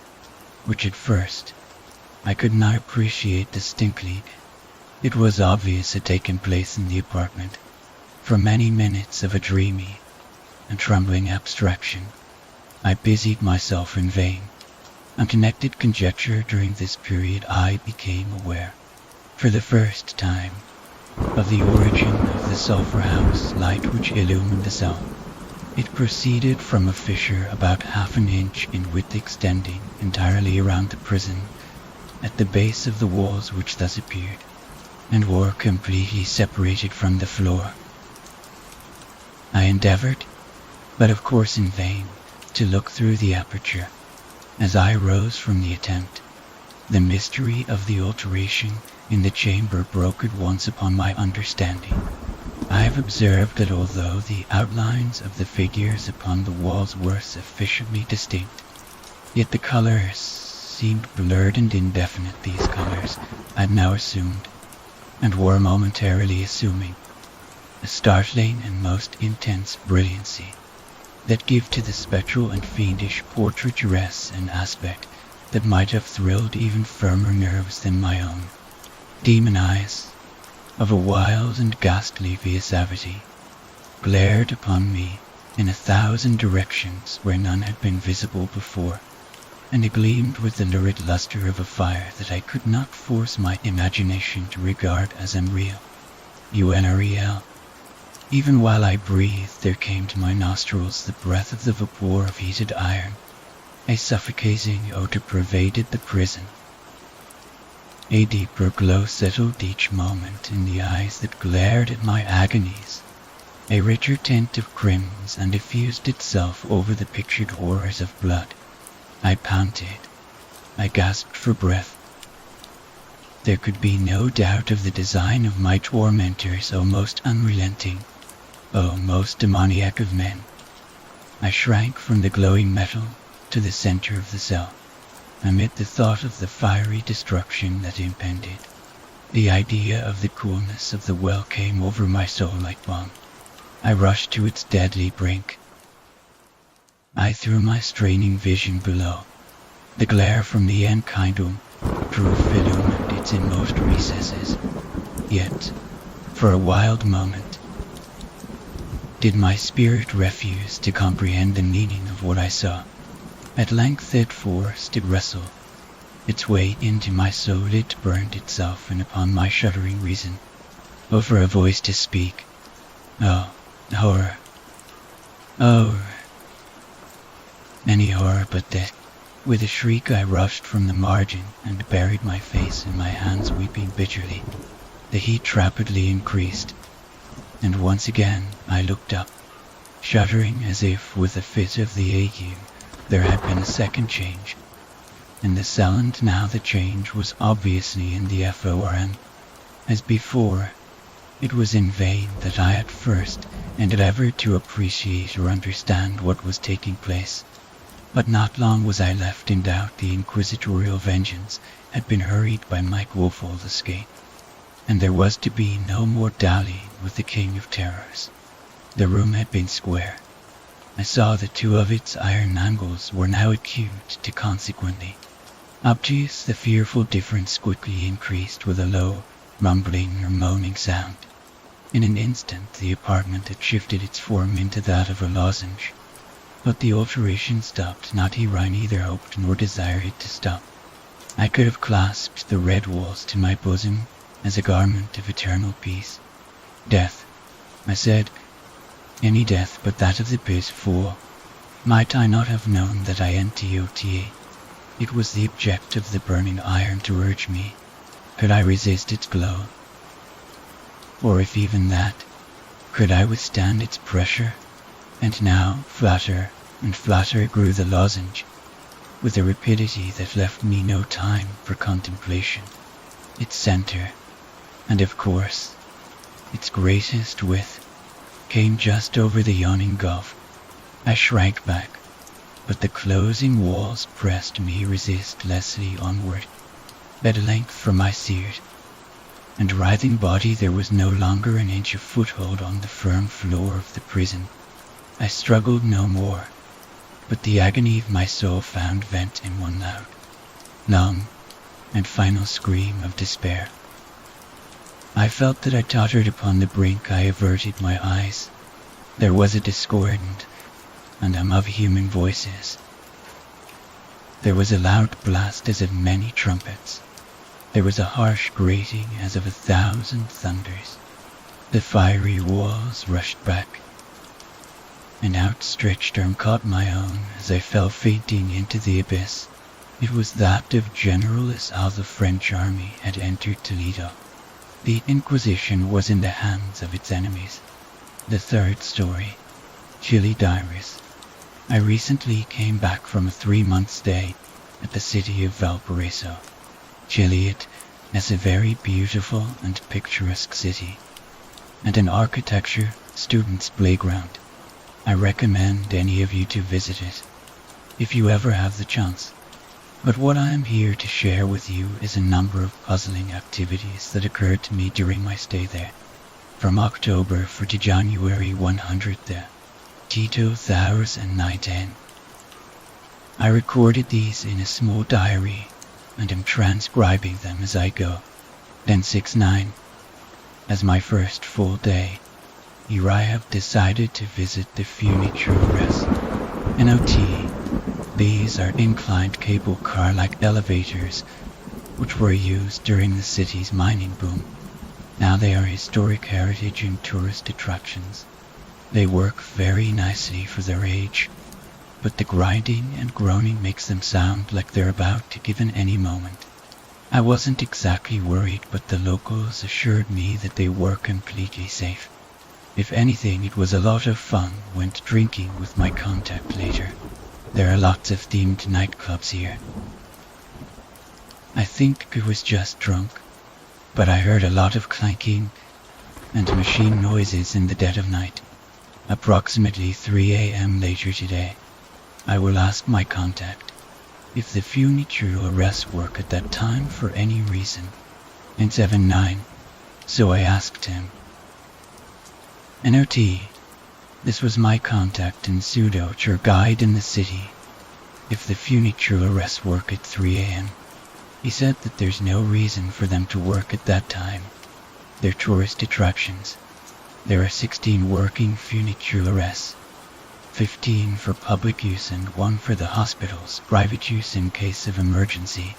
S1: which at first I could not appreciate distinctly. It was obvious had taken place in the apartment. For many minutes of a dreamy and trembling abstraction, I busied myself in vain. Unconnected conjecture. During this period I became aware, for the first time, of the origin of the sulphur house light which illumined the cell. It proceeded from a fissure about half an inch in width, extending entirely around the prison, at the base of the walls which thus appeared, and were completely separated from the floor. I endeavored, but of course in vain, to look through the aperture. As I rose from the attempt, the mystery of the alteration in the chamber broke at once upon my understanding. I have observed that although the outlines of the figures upon the walls were sufficiently distinct, yet the colors seemed blurred and indefinite. These colors had now assumed, and were momentarily assuming, a startling and most intense brilliancy, that give to the spectral and fiendish portrait dress an aspect that might have thrilled even firmer nerves than my own. Demon eyes, of a wild and ghastly vivacity, glared upon me in 1,000 directions where none had been visible before, and it gleamed with the lurid luster of a fire that I could not force my imagination to regard as unreal. Unreal. Even while I breathed, there came to my nostrils the breath of the vapor of heated iron. A suffocating odor pervaded the prison. A deeper glow settled each moment in the eyes that glared at my agonies. A richer tint of crimson diffused itself over the pictured horrors of blood. I panted. I gasped for breath. There could be no doubt of the design of my tormentors, O most unrelenting, O most demoniac of men. I shrank from the glowing metal to the center of the cell, amid the thought of the fiery destruction that impended. The idea of the coolness of the well came over my soul like balm. I rushed to its deadly brink. I threw my straining vision below. The glare from the enkindle proof illumined its inmost recesses. Yet, for a wild moment, did my spirit refuse to comprehend the meaning of what I saw. At length it forced, it wrestled its way into my soul, it burned itself in upon my shuddering reason. Oh, for a voice to speak. Oh, horror. Oh, any horror but that. With a shriek I rushed from the margin and buried my face in my hands, weeping bitterly. The heat rapidly increased, and once again I looked up, shuddering as if with a fit of the ague. There had been a second change in the cell, and now the change was obviously in the FORM. As before, it was in vain that I at first endeavored to appreciate or understand what was taking place. But not long was I left in doubt. The inquisitorial vengeance had been hurried by Mike Woolfall's escape, and there was to be no more dallying with the King of Terrors. The room had been square. I saw that two of its iron angles were now acute to consequently obtuse. The fearful difference quickly increased with a low, rumbling or moaning sound. In an instant the apartment had shifted its form into that of a lozenge. But the alteration stopped not ere I neither hoped nor desired it to stop. I could have clasped the red walls to my bosom as a garment of eternal peace. Death, I said, any death but that of the pit, for might I not have known that INTOTA? It was the object of the burning iron to urge me. Could I resist its glow? Or if even that, could I withstand its pressure? And now, flatter and flatter grew the lozenge, with a rapidity that left me no time for contemplation. Its center, and of course, its greatest width, came just over the yawning gulf. I shrank back, but the closing walls pressed me resistlessly onward. At length from my seared and writhing body there was no longer an inch of foothold on the firm floor of the prison. I struggled no more, but the agony of my soul found vent in one loud, long, and final scream of despair. I felt that I tottered upon the brink. I averted my eyes. There was a discordant and of human voices. There was a loud blast as of many trumpets. There was a harsh grating as of 1,000 thunders. The fiery walls rushed back. An outstretched arm caught my own as I fell fainting into the abyss. It was that of General as how the French army had entered Toledo. The Inquisition was in the hands of its enemies. The third story, Chile Diaries. I recently came back from a 3-month stay at the city of Valparaiso. Chile it is a very beautiful and picturesque city, and an architecture student's playground. I recommend any of you to visit it, if you ever have the chance. But what I am here to share with you is a number of puzzling activities that occurred to me during my stay there, from October to January 100 there, 2019. I recorded these in a small diary and am transcribing them as I go. Then 6-9, as my first full day, here I have decided to visit the Funiculares. NOT. These are inclined cable car-like elevators which were used during the city's mining boom. Now they are historic heritage and tourist attractions. They work very nicely for their age, but the grinding and groaning makes them sound like they're about to give in any moment. I wasn't exactly worried, but the locals assured me that they were completely safe. If anything, it was a lot of fun. Went drinking with my contact later. There are lots of themed nightclubs here. I think I was just drunk, but I heard a lot of clanking and machine noises in the dead of night. Approximately 3 a.m. later today. I will ask my contact if the funeral arrests work at that time for any reason. In 7-9, so I asked him. NOT, this was my contact and pseudo tour guide in the city. If the funeral arrests work at 3 a.m., he said that there's no reason for them to work at that time. They're tourist attractions. There are 16 working funeral arrests, 15 for public use and 1 for the hospital's private use in case of emergency.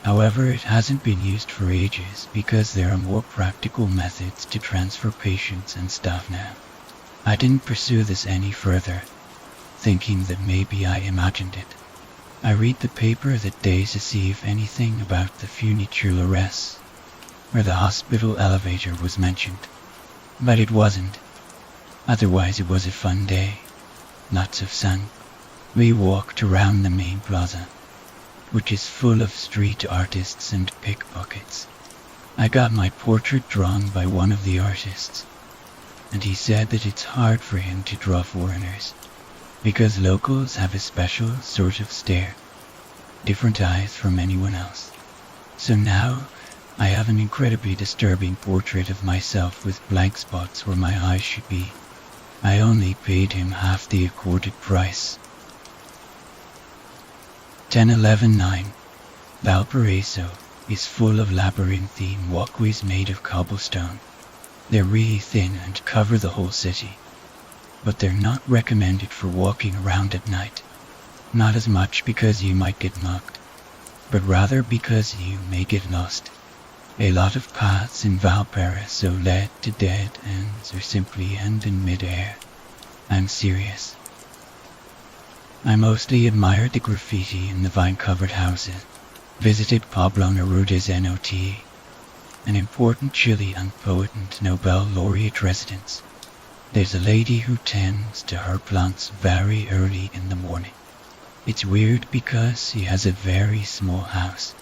S1: However, it hasn't been used for ages because there are more practical methods to transfer patients and staff now. I didn't pursue this any further, thinking that maybe I imagined it. I read the paper that day to see if anything about the funeral arrests or the hospital elevator was mentioned, but it wasn't. Otherwise, it was a fun day. Lots of sun. We walked around the main plaza, which is full of street artists and pickpockets. I got my portrait drawn by one of the artists, and he said that it's hard for him to draw foreigners, because locals have a special sort of stare, different eyes from anyone else. So now I have an incredibly disturbing portrait of myself with blank spots where my eyes should be. I only paid him half the accorded price. 10-11-9. Valparaiso is full of labyrinthine walkways made of cobblestone. They're really thin and cover the whole city, but they're not recommended for walking around at night. Not as much because you might get mugged, but rather because you may get lost. A lot of paths in Valparaiso lead to dead ends or simply end in mid-air. I'm serious. I mostly admired the graffiti in the vine-covered houses, visited Pablo Neruda's NOT, an important Chilean poet and Nobel laureate residence. There's a lady who tends to her plants very early in the morning. It's weird because she has a very small house.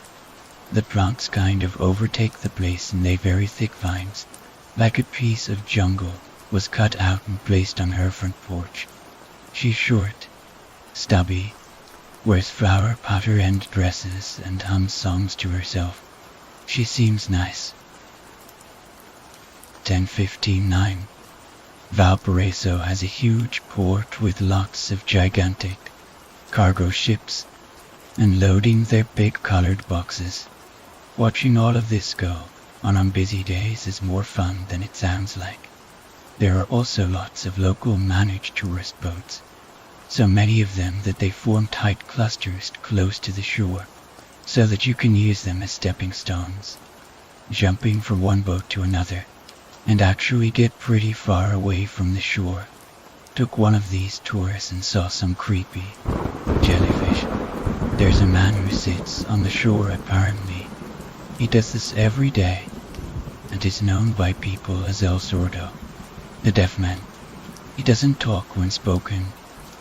S1: The plants kind of overtake the place and they very thick vines, like a piece of jungle, was cut out and placed on her front porch. She's short, stubby, wears flower pattern end dresses and hums songs to herself. She seems nice. 10-15-9. Valparaiso has a huge port with lots of gigantic cargo ships unloading their big colored boxes. Watching all of this go on busy days is more fun than it sounds like. There are also lots of local managed tourist boats, so many of them that they form tight clusters close to the shore, so that you can use them as stepping stones, jumping from one boat to another, and actually get pretty far away from the shore. Took one of these tours and saw some creepy jellyfish. There's a man who sits on the shore apparently. He does this every day, and is known by people as El Sordo, the deaf man. He doesn't talk when spoken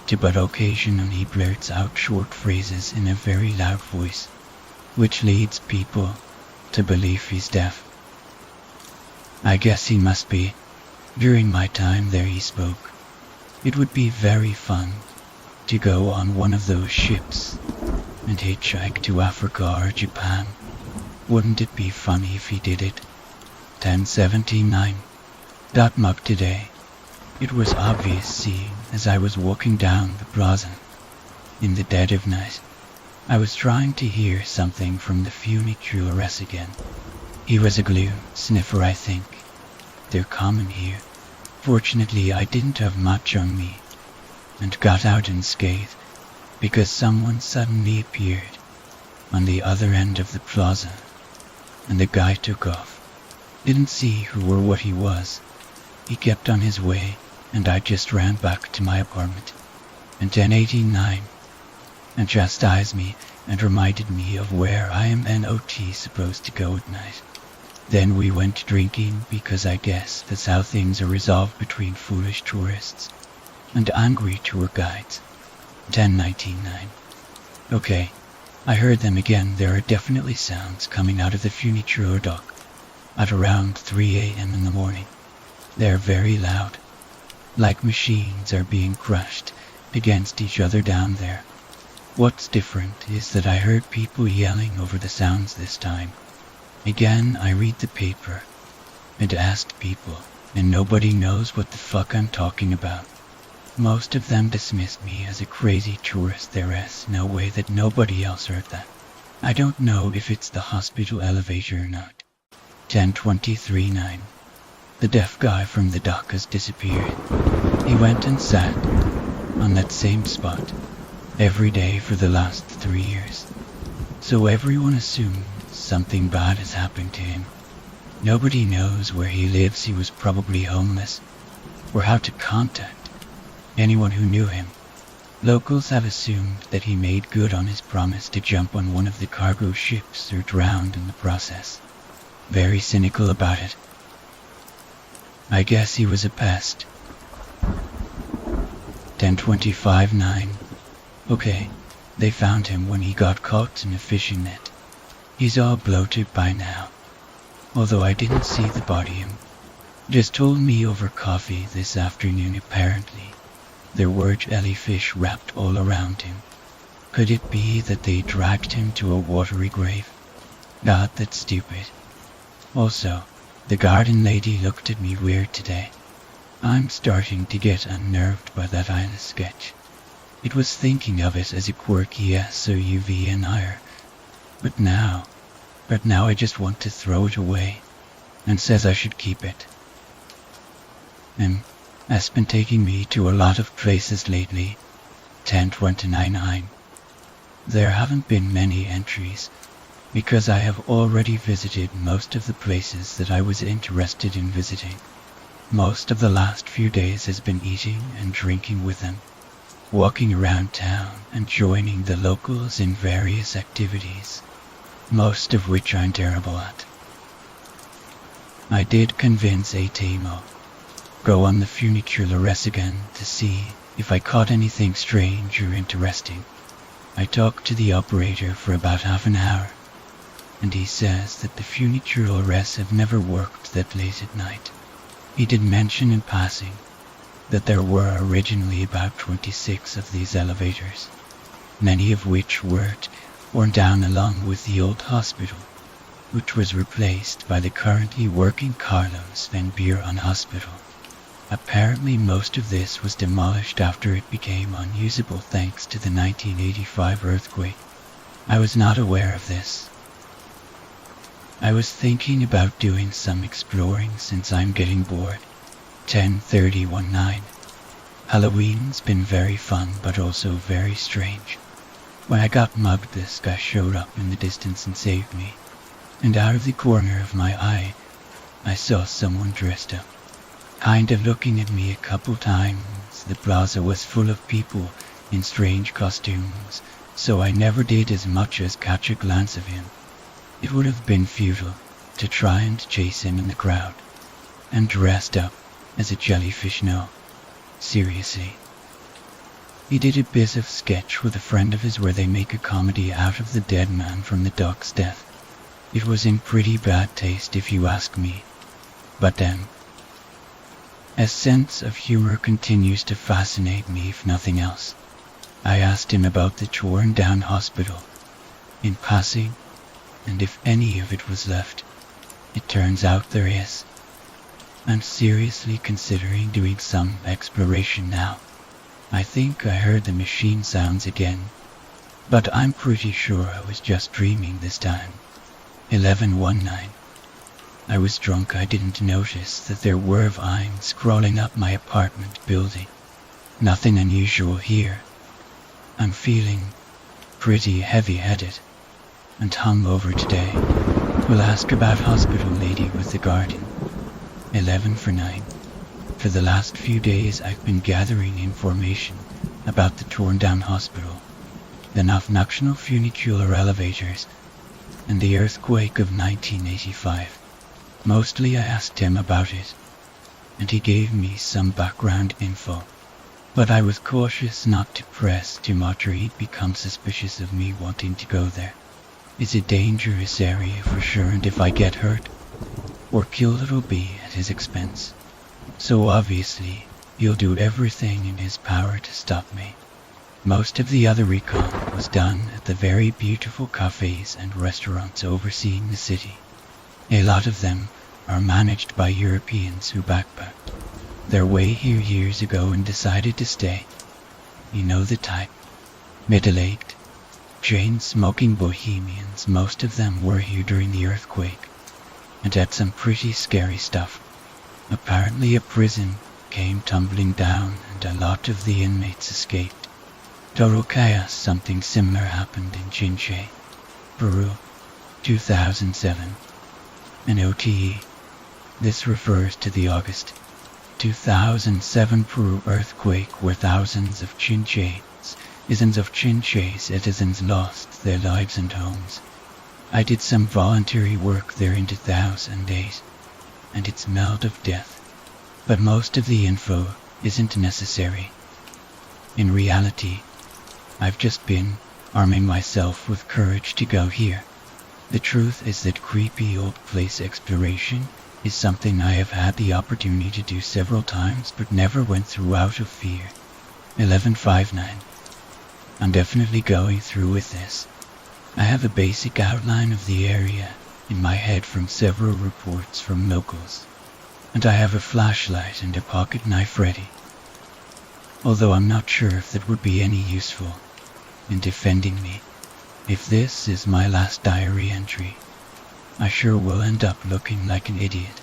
S1: to, but occasionally he blurts out short phrases in a very loud voice, which leads people to believe he's deaf. I guess he must be. During my time there he spoke. It would be very fun to go on one of those ships and hitchhike to Africa or Japan. Wouldn't it be funny if he did it? 10-17-9. Got mugged today. It was obvious seeing as I was walking down the plaza in the dead of night. I was trying to hear something from the funeral arrest again. He was a glue sniffer, I think. They're common here. Fortunately, I didn't have much on me and got out unscathed because someone suddenly appeared on the other end of the plaza and the guy took off. Didn't see who or what he was. He kept on his way and I just ran back to my apartment. And 10-18-9. and chastised me and reminded me of where I am not supposed to go at night. Then we went drinking because I guess that's how things are resolved between foolish tourists and angry tour guides. 10:19:9. Okay, I heard them again. There are definitely sounds coming out of the funicular dock at around 3 a.m. in the morning. They're very loud, like machines are being crushed against each other down there. What's different is that I heard people yelling over the sounds this time. Again, I read the paper and asked people, and nobody knows what the fuck I'm talking about. Most of them dismissed me as a crazy tourist. There is no way that nobody else heard that. I don't know if it's the hospital elevator or not. 10:23:9. The deaf guy from the dock has disappeared. He went and sat on that same spot every day for the last 3 years. So everyone assumes something bad has happened to him. Nobody knows where he lives. He was probably homeless, or how to contact anyone who knew him. Locals have assumed that he made good on his promise to jump on one of the cargo ships or drowned in the process. Very cynical about it. I guess he was a pest. 10:25:9. Okay, they found him when he got caught in a fishing net. He's all bloated by now, although I didn't see the body. Him just told me over coffee this afternoon. Apparently there were jellyfish wrapped all around him. Could it be that they dragged him to a watery grave? God, that's stupid. Also, the garden lady looked at me weird today. I'm starting to get unnerved by that Isla sketch. It was thinking of it as a quirky SOUVNIR, but now I just want to throw it away, and says I should keep it. Has been taking me to a lot of places lately. 10:29:9. There haven't been many entries, because I have already visited most of the places that I was interested in visiting. Most of the last few days has been eating and drinking with them, walking around town and joining the locals in various activities, most of which I'm terrible at. I did convince Atamo go on the funicular again to see if I caught anything strange or interesting. I talked to the operator for about half an hour, and he says that the funiculares have never worked that late at night. He did mention in passing that there were originally about 26 of these elevators, many of which were torn down along with the old hospital, which was replaced by the currently working Carlos Van Buren Hospital. Apparently most of this was demolished after it became unusable thanks to the 1985 earthquake. I was not aware of this. I was thinking about doing some exploring since I'm getting bored. 10:31:9. Halloween's been very fun but also very strange. When I got mugged, this guy showed up in the distance and saved me, and out of the corner of my eye I saw someone dressed up, kind of looking at me a couple times. The plaza was full of people in strange costumes, so I never did as much as catch a glance of him. It would have been futile to try and chase him in the crowd, and dressed up as a jellyfish. No, seriously. He did a bit of sketch with a friend of his where they make a comedy out of the dead man from the dock's death. It was in pretty bad taste if you ask me, but a sense of humor continues to fascinate me if nothing else. I asked him about the torn down hospital in passing, and if any of it was left. It turns out there is. I'm seriously considering doing some exploration now. I think I heard the machine sounds again, but I'm pretty sure I was just dreaming this time. 11:19. I was drunk. I didn't notice that there were vines crawling up my apartment building. Nothing unusual here. I'm feeling pretty heavy-headed and hungover today. We'll ask about hospital lady with the garden. 11:09. For the last few days I've been gathering information about the torn down hospital. the nocturnal funicular elevators, and the earthquake of 1985. Mostly I asked him about it, and he gave me some background info. But I was cautious not to press too much or he'd become suspicious of me wanting to go there. It's a dangerous area for sure, and if I get hurt or killed it'll be at his expense. So obviously, he'll do everything in his power to stop me. Most of the other recon was done at the very beautiful cafes and restaurants overseeing the city. A lot of them are managed by Europeans who backpacked their way here years ago and decided to stay. You know the type. Middle-aged, chain-smoking bohemians. Most of them were here during the earthquake and had some pretty scary stuff. Apparently a prison came tumbling down and a lot of the inmates escaped. Total chaos. Something similar happened in Chinche, Peru, 2007. An OTE. This refers to the August 2007 Peru earthquake where thousands of Chinche citizens lost their lives and homes. I did some voluntary work there in 2008, and it smelled of death. But most of the info isn't necessary. In reality, I've just been arming myself with courage to go here. The truth is that creepy old place exploration is something I have had the opportunity to do several times but never went through out of fear. 1159. I'm definitely going through with this. I have a basic outline of the area in my head from several reports from locals, and I have a flashlight and a pocket knife ready. Although I'm not sure if that would be any useful in defending me. If this is my last diary entry, I sure will end up looking like an idiot.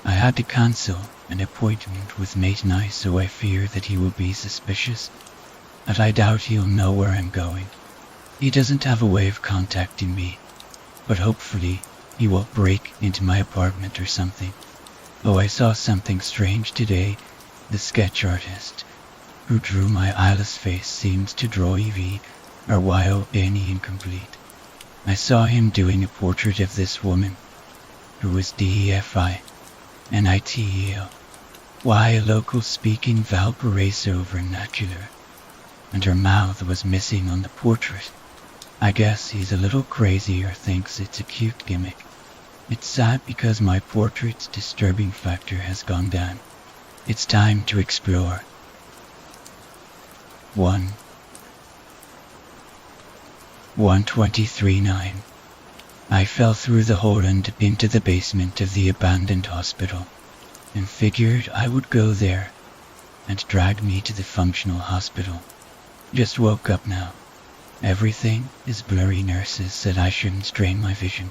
S1: I had to cancel an appointment with Mate Nice, so I fear that he will be suspicious, and I doubt he'll know where I'm going. He doesn't have a way of contacting me, but hopefully he won't break into my apartment or something. Oh, I saw something strange today. The sketch artist who drew my eyeless face seems to draw EV or YO any incomplete. I saw him doing a portrait of this woman, who was DEFI, NITEL, a local speaking Valparaiso vernacular, and her mouth was missing on the portrait. I guess he's a little crazy or thinks it's a cute gimmick. It's sad because my portrait's disturbing factor has gone down. It's time to explore. 123.9. I fell through the hole and into the basement of the abandoned hospital, and figured I would go there and drag me to the functional hospital. Just woke up now. Everything is blurry. Nurses said I shouldn't strain my vision.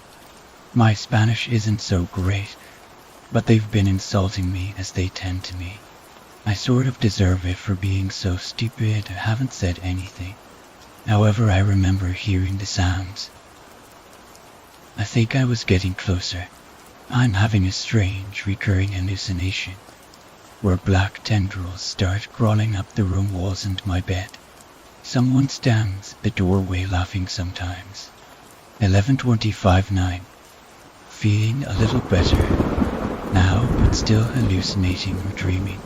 S1: My Spanish isn't so great, but they've been insulting me as they tend to me. I sort of deserve it for being so stupid. I haven't said anything. However, I remember hearing the sounds. I think I was getting closer. I'm having a strange recurring hallucination, where black tendrils start crawling up the room walls and my bed. Someone stands at the doorway laughing sometimes. 11:25:9. Feeling a little better now, but still hallucinating or dreaming.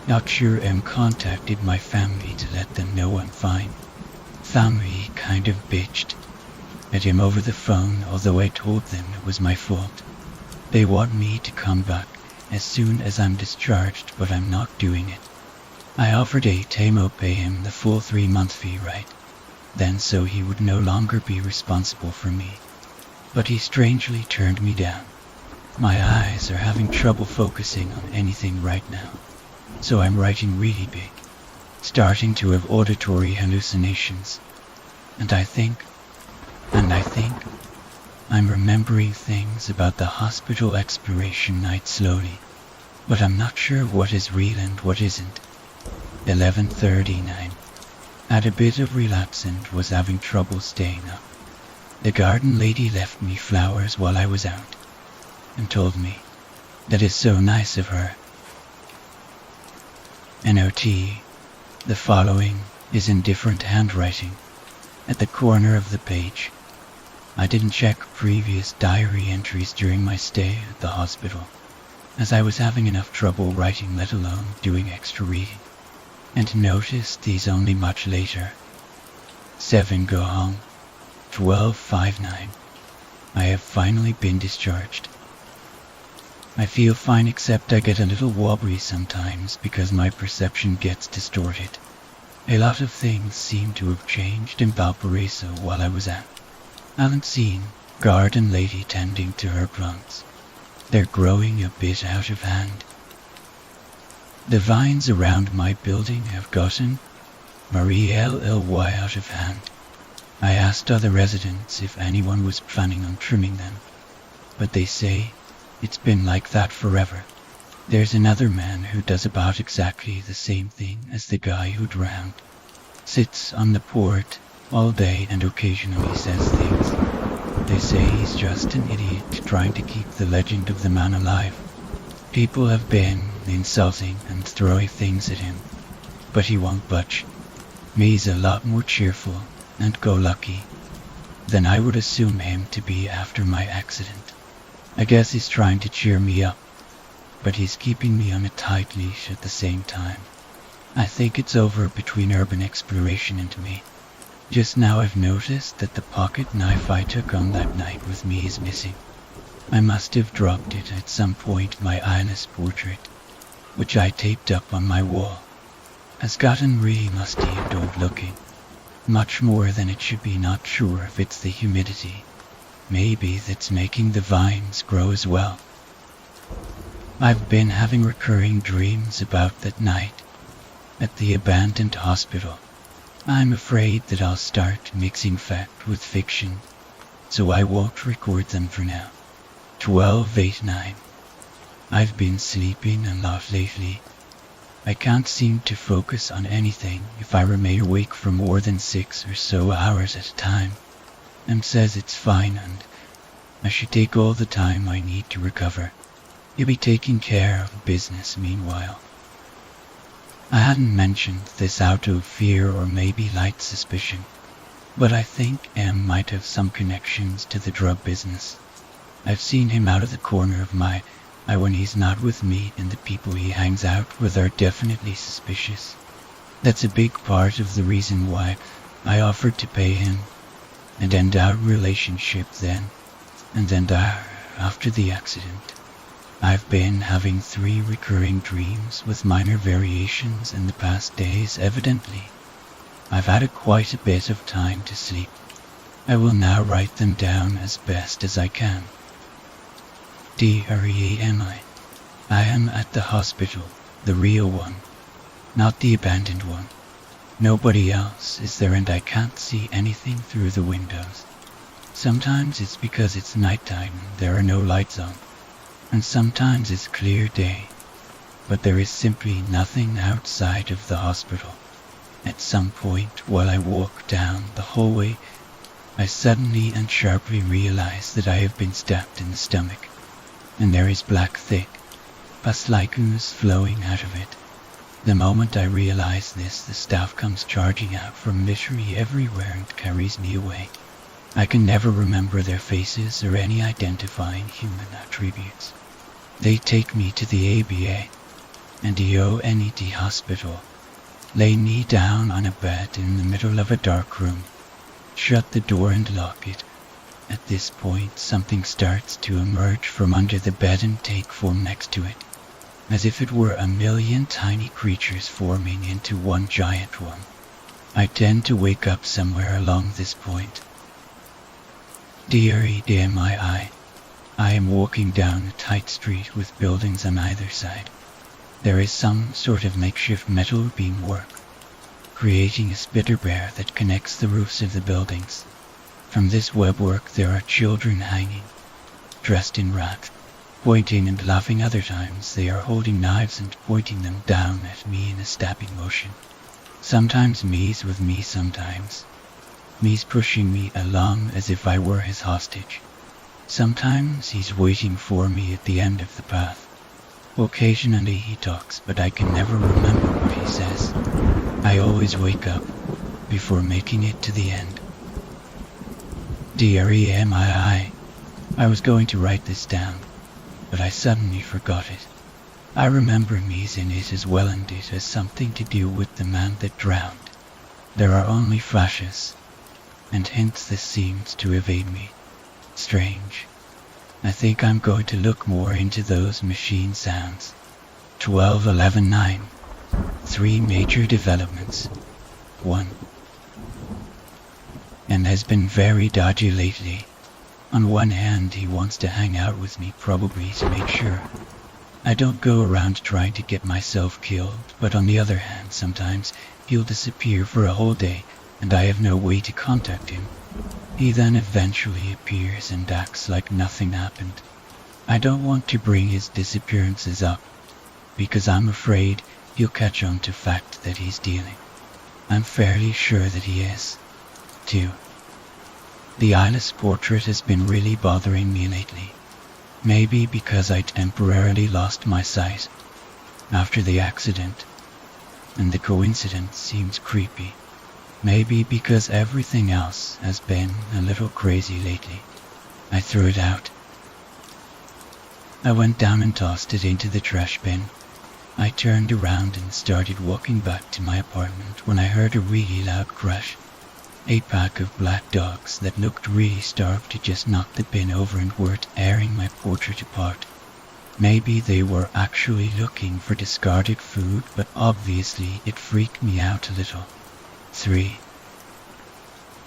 S1: Not sure. Contacted my family to let them know I'm fine. Family kind of bitched at him over the phone, although I told them it was my fault. They want me to come back as soon as I'm discharged, but I'm not doing it. I offered to pay him the full 3-month fee right then, so he would no longer be responsible for me. But he strangely turned me down. My eyes are having trouble focusing on anything right now, so I'm writing really big, starting to have auditory hallucinations. And I think I'm remembering things about the hospital exploration night slowly, but I'm not sure what is real and what isn't. 11:39. Had a bit of relapse and was having trouble staying up. The garden lady left me flowers while I was out, and told me that is so nice of her. NOT. The following is in different handwriting. at the corner of the page. I didn't check previous diary entries during my stay at the hospital, as I was having enough trouble writing, let alone doing extra reading, and noticed these only much later. 7 go home, 12:59. I have finally been discharged. I feel fine, except I get a little wobbly sometimes because my perception gets distorted. A lot of things seem to have changed in Valparaiso while I was out. Haven't seen garden lady tending to her plants. They're growing a bit out of hand. The vines around my building have gotten Marie LLY out of hand. I asked other residents if anyone was planning on trimming them, but they say it's been like that forever. There's another man who does about exactly the same thing as the guy who drowned. Sits on the port all day and occasionally says things. They say he's just an idiot trying to keep the legend of the man alive. People have been insulting and throwing things at him, but he won't budge. He's a lot more cheerful and go-lucky than I would assume him to be after my accident. I guess he's trying to cheer me up, but he's keeping me on a tight leash at the same time. I think it's over between urban exploration and me. Just now I've noticed that the pocket knife I took on that night with me is missing. I must have dropped it at some point in my eyeless portrait, which I taped up on my wall. Has gotten really musty and old looking, much more than it should be. Not sure if it's the humidity. Maybe that's making the vines grow as well. I've been having recurring dreams about that night at the abandoned hospital. I'm afraid that I'll start mixing fact with fiction, so I won't record them for now. 12:89. I've been sleeping a lot lately. I can't seem to focus on anything if I remain awake for more than 6 or so hours at a time. Says it's fine and I should take all the time I need to recover. He'll be taking care of business meanwhile. I hadn't mentioned this out of fear or maybe light suspicion, but I think M might have some connections to the drug business. I've seen him out of the corner of my eye when he's not with me, and the people he hangs out with are definitely suspicious. That's a big part of the reason why I offered to pay him and end our relationship then, and then after the accident. I've been having 3 recurring dreams with minor variations in the past days. Evidently, I've had quite a bit of time to sleep. I will now write them down as best as I can. D-R-E-A-M-I. I am at the hospital, the real one, not the abandoned one. Nobody else is there and I can't see anything through the windows. Sometimes it's because it's nighttime and there are no lights on, and sometimes it's clear day, but there is simply nothing outside of the hospital. At some point while I walk down the hallway, I suddenly and sharply realize that I have been stabbed in the stomach, and there is black thick pus like ooze flowing out of it. The moment I realize this, the staff comes charging out from literally everywhere and carries me away. I can never remember their faces or any identifying human attributes. They take me to the ABA and EONED hospital, lay me down on a bed in the middle of a dark room, shut the door and lock it. At this point, something starts to emerge from under the bed and take form next to it, as if it were a million tiny creatures forming into one giant one. I tend to wake up somewhere along this point. D-R-E-D-M-I-I. I am walking down a tight street with buildings on either side. There is some sort of makeshift metal beamwork, creating a spitter bear that connects the roofs of the buildings. From this webwork there are children hanging, dressed in rags, pointing and laughing. Other times they are holding knives and pointing them down at me in a stabbing motion. Sometimes Me's with me, sometimes Me's pushing me along as if I were his hostage. Sometimes he's waiting for me at the end of the path. Occasionally he talks, but I can never remember what he says. I always wake up before making it to the end. D-R-E-M-I-I. I was going to write this down, but I suddenly forgot it. I remember Me's in it as well, and it has something to do with the man that drowned. There are only flashes, and hints this seems to evade me. Strange. I think I'm going to look more into those machine sounds. 12-11-9. 3 major developments. 1. And has been very dodgy lately. On one hand, he wants to hang out with me, probably to make sure I don't go around trying to get myself killed, but on the other hand, sometimes he'll disappear for a whole day and I have no way to contact him. He then eventually appears and acts like nothing happened. I don't want to bring his disappearances up, because I'm afraid he'll catch on to fact that he's dealing. I'm fairly sure that he is. 2. The eyeless portrait has been really bothering me lately. Maybe because I temporarily lost my sight after the accident, and the coincidence seems creepy. Maybe because everything else has been a little crazy lately. I threw it out. I went down and tossed it into the trash bin. I turned around and started walking back to my apartment when I heard a really loud crash. A pack of black dogs that looked really starved to just knock the bin over and were tearing my portrait apart. Maybe they were actually looking for discarded food, but obviously it freaked me out a little. 3.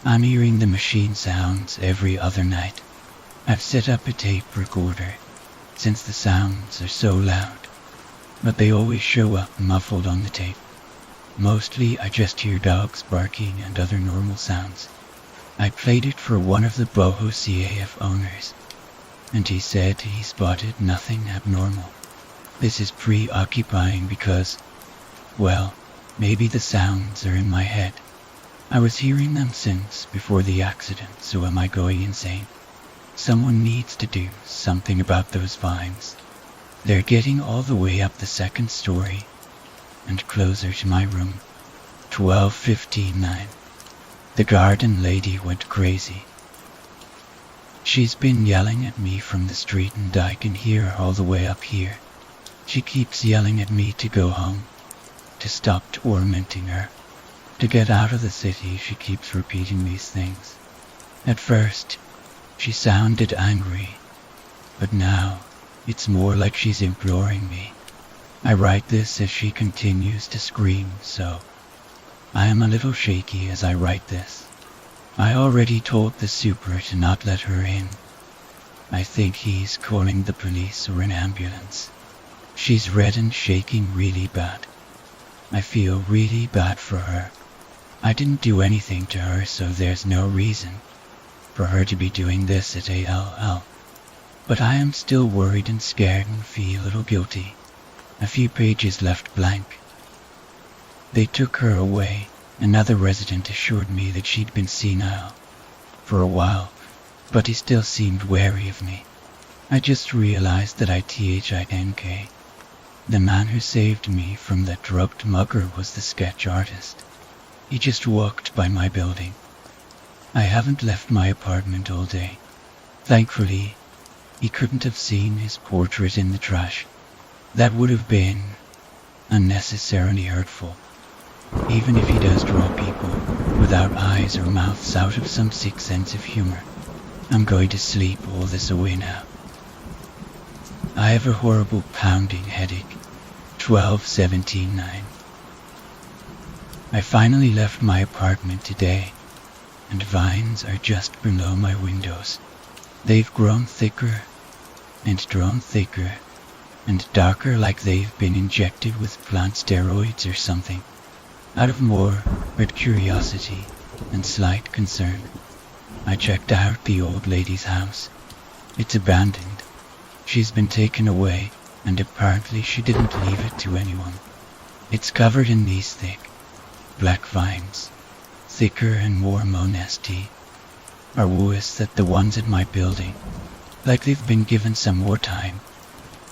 S1: I'm hearing the machine sounds every other night. I've set up a tape recorder, since the sounds are so loud, but they always show up muffled on the tape. Mostly I just hear dogs barking and other normal sounds. I played it for one of the Boho CAF owners, and he said he spotted nothing abnormal. This is preoccupying because, well, maybe the sounds are in my head. I was hearing them since before the accident, so am I going insane? Someone needs to do something about those vines. They're getting all the way up the 2nd story and closer to my room. 12:15-9. The garden lady went crazy. She's been yelling at me from the street and I can hear her all the way up here. She keeps yelling at me to go home, to stop tormenting her, to get out of the city. She keeps repeating these things. At first, she sounded angry, but now it's more like she's imploring me. I write this as she continues to scream, so I am a little shaky as I write this. I already told the super to not let her in. I think he's calling the police or an ambulance. She's red and shaking really bad. I feel really bad for her. I didn't do anything to her, so there's no reason for her to be doing this at ALL. But I am still worried and scared and feel a little guilty. A few pages left blank. They took her away. Another resident assured me that she'd been senile for a while, but he still seemed wary of me. I just realized that I THINK. The man who saved me from that drugged mugger was the sketch artist. He just walked by my building. I haven't left my apartment all day. Thankfully, he couldn't have seen his portrait in the trash. That would have been unnecessarily hurtful. Even if he does draw people without eyes or mouths out of some sick sense of humor, I'm going to sleep all this away now. I have a horrible pounding headache. 12:17-9. I finally left my apartment today, and vines are just below my windows. They've grown thicker and drawn thicker and darker, like they've been injected with plant steroids or something. Out of morbid curiosity and slight concern, I checked out the old lady's house. It's abandoned. She's been taken away, and apparently she didn't leave it to anyone. It's covered in these thick, black vines, thicker and more monasty, are worse than the ones at my building. Like they've been given some more time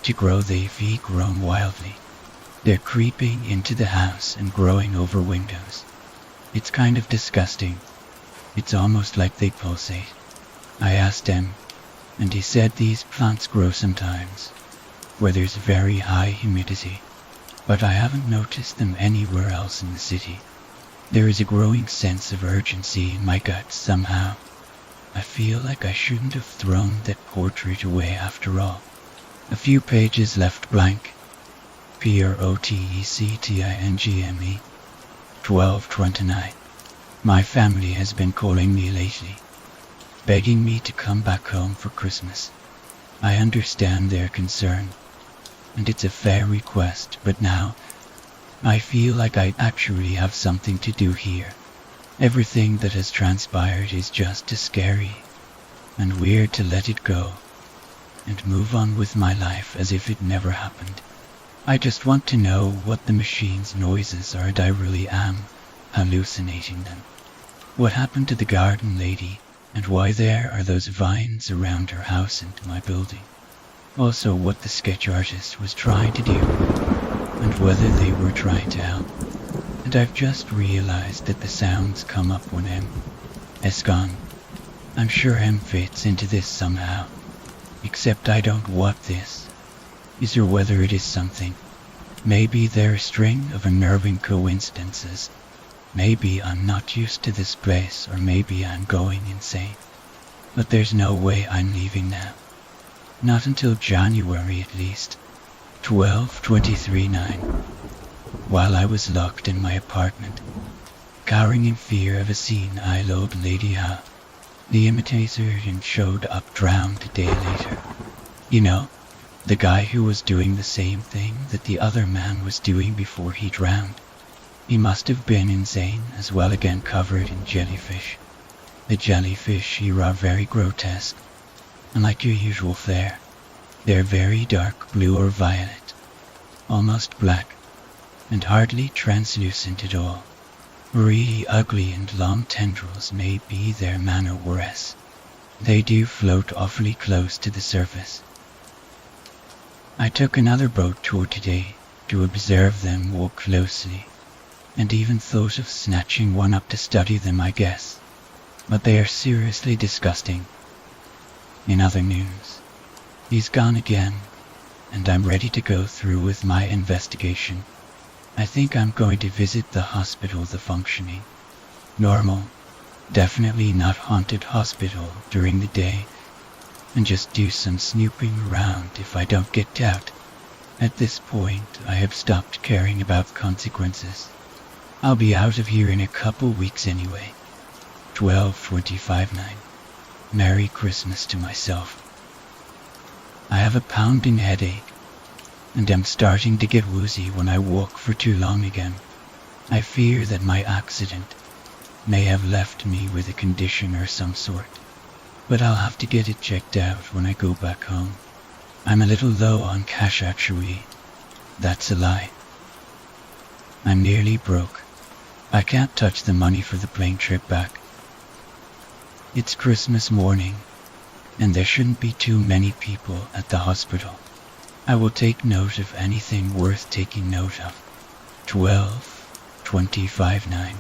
S1: to grow. They've grown wildly. They're creeping into the house and growing over windows. It's kind of disgusting. It's almost like they pulsate. I asked him, and he said these plants grow sometimes where there's very high humidity, but I haven't noticed them anywhere else in the city. There is a growing sense of urgency in my gut somehow. I feel like I shouldn't have thrown that portrait away after all. A few pages left blank. Protectingme. 12:29. My family has been calling me lately, begging me to come back home for Christmas. I understand their concern, and it's a fair request, but now I feel like I actually have something to do here. Everything that has transpired is just too scary and weird to let it go and move on with my life as if it never happened. I just want to know what the machine's noises are and I really am hallucinating them. What happened to the garden lady, and why there are those vines around her house and my building? Also what the sketch artist was trying to do, and whether they were trying to help. And I've just realized that the sounds come up when M is gone. I'm sure M fits into this somehow, except I don't what this is or whether it is something. Maybe they're a string of unnerving coincidences. Maybe I'm not used to this place, or maybe I'm going insane. But there's no way I'm leaving now. Not until January at least. 12:23:9. While I was locked in my apartment, cowering in fear of a scene I old Lady Ha, the imitator and showed up drowned a day later. You know, the guy who was doing the same thing that the other man was doing before he drowned. He must have been insane as well, again covered in jellyfish. The jellyfish here are very grotesque, unlike your usual fare. They're very dark blue or violet, almost black, and hardly translucent at all. Really ugly and long tendrils may be their manner worse. They do float awfully close to the surface. I took another boat tour today to observe them more closely, and even thought of snatching one up to study them, I guess. But they are seriously disgusting. In other news, he's gone again, and I'm ready to go through with my investigation. I think I'm going to visit the hospital, the functioning, normal, definitely not haunted hospital during the day, and just do some snooping around if I don't get out. At this point, I have stopped caring about consequences. I'll be out of here in a couple weeks anyway. 12:25:9. Merry Christmas to myself. I have a pounding headache, and am starting to get woozy when I walk for too long again. I fear that my accident may have left me with a condition or some sort, but I'll have to get it checked out when I go back home. I'm a little low on cash actually. That's a lie. I'm nearly broke. I can't touch the money for the plane trip back. It's Christmas morning, and there shouldn't be too many people at the hospital. I will take note of anything worth taking note of. 12:25:9.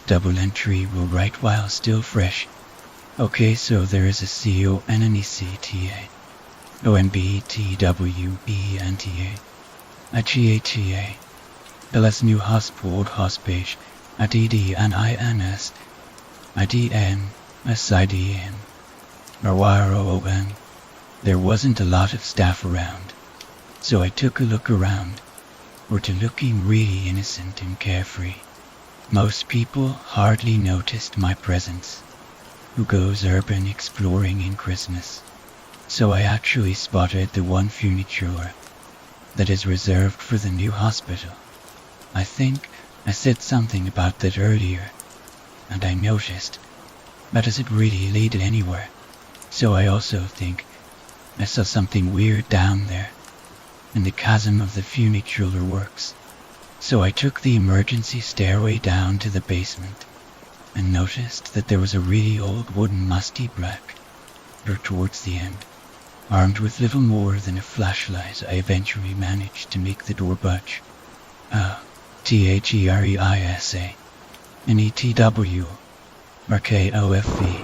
S1: Double entry will write while still fresh. Okay, so there is a CONNECTA, ONBTWENTA, a GATA, LS new hosport hospage, a DDNINS, a DN, a SIDN, or YROON. There wasn't a lot of staff around, so I took a look around, or to looking really innocent and carefree. Most people hardly noticed my presence. Who goes urban exploring in Christmas? So I actually spotted the one furniture that is reserved for the new hospital. I think I said something about that earlier, and I noticed, but does it really lead anywhere? So I also think I saw something weird down there, in the chasm of the funicular works. So I took the emergency stairway down to the basement, and noticed that there was a really old wooden musty black door towards the end. Armed with little more than a flashlight, I eventually managed to make the door budge. THEREISA, NETW, or KOFV.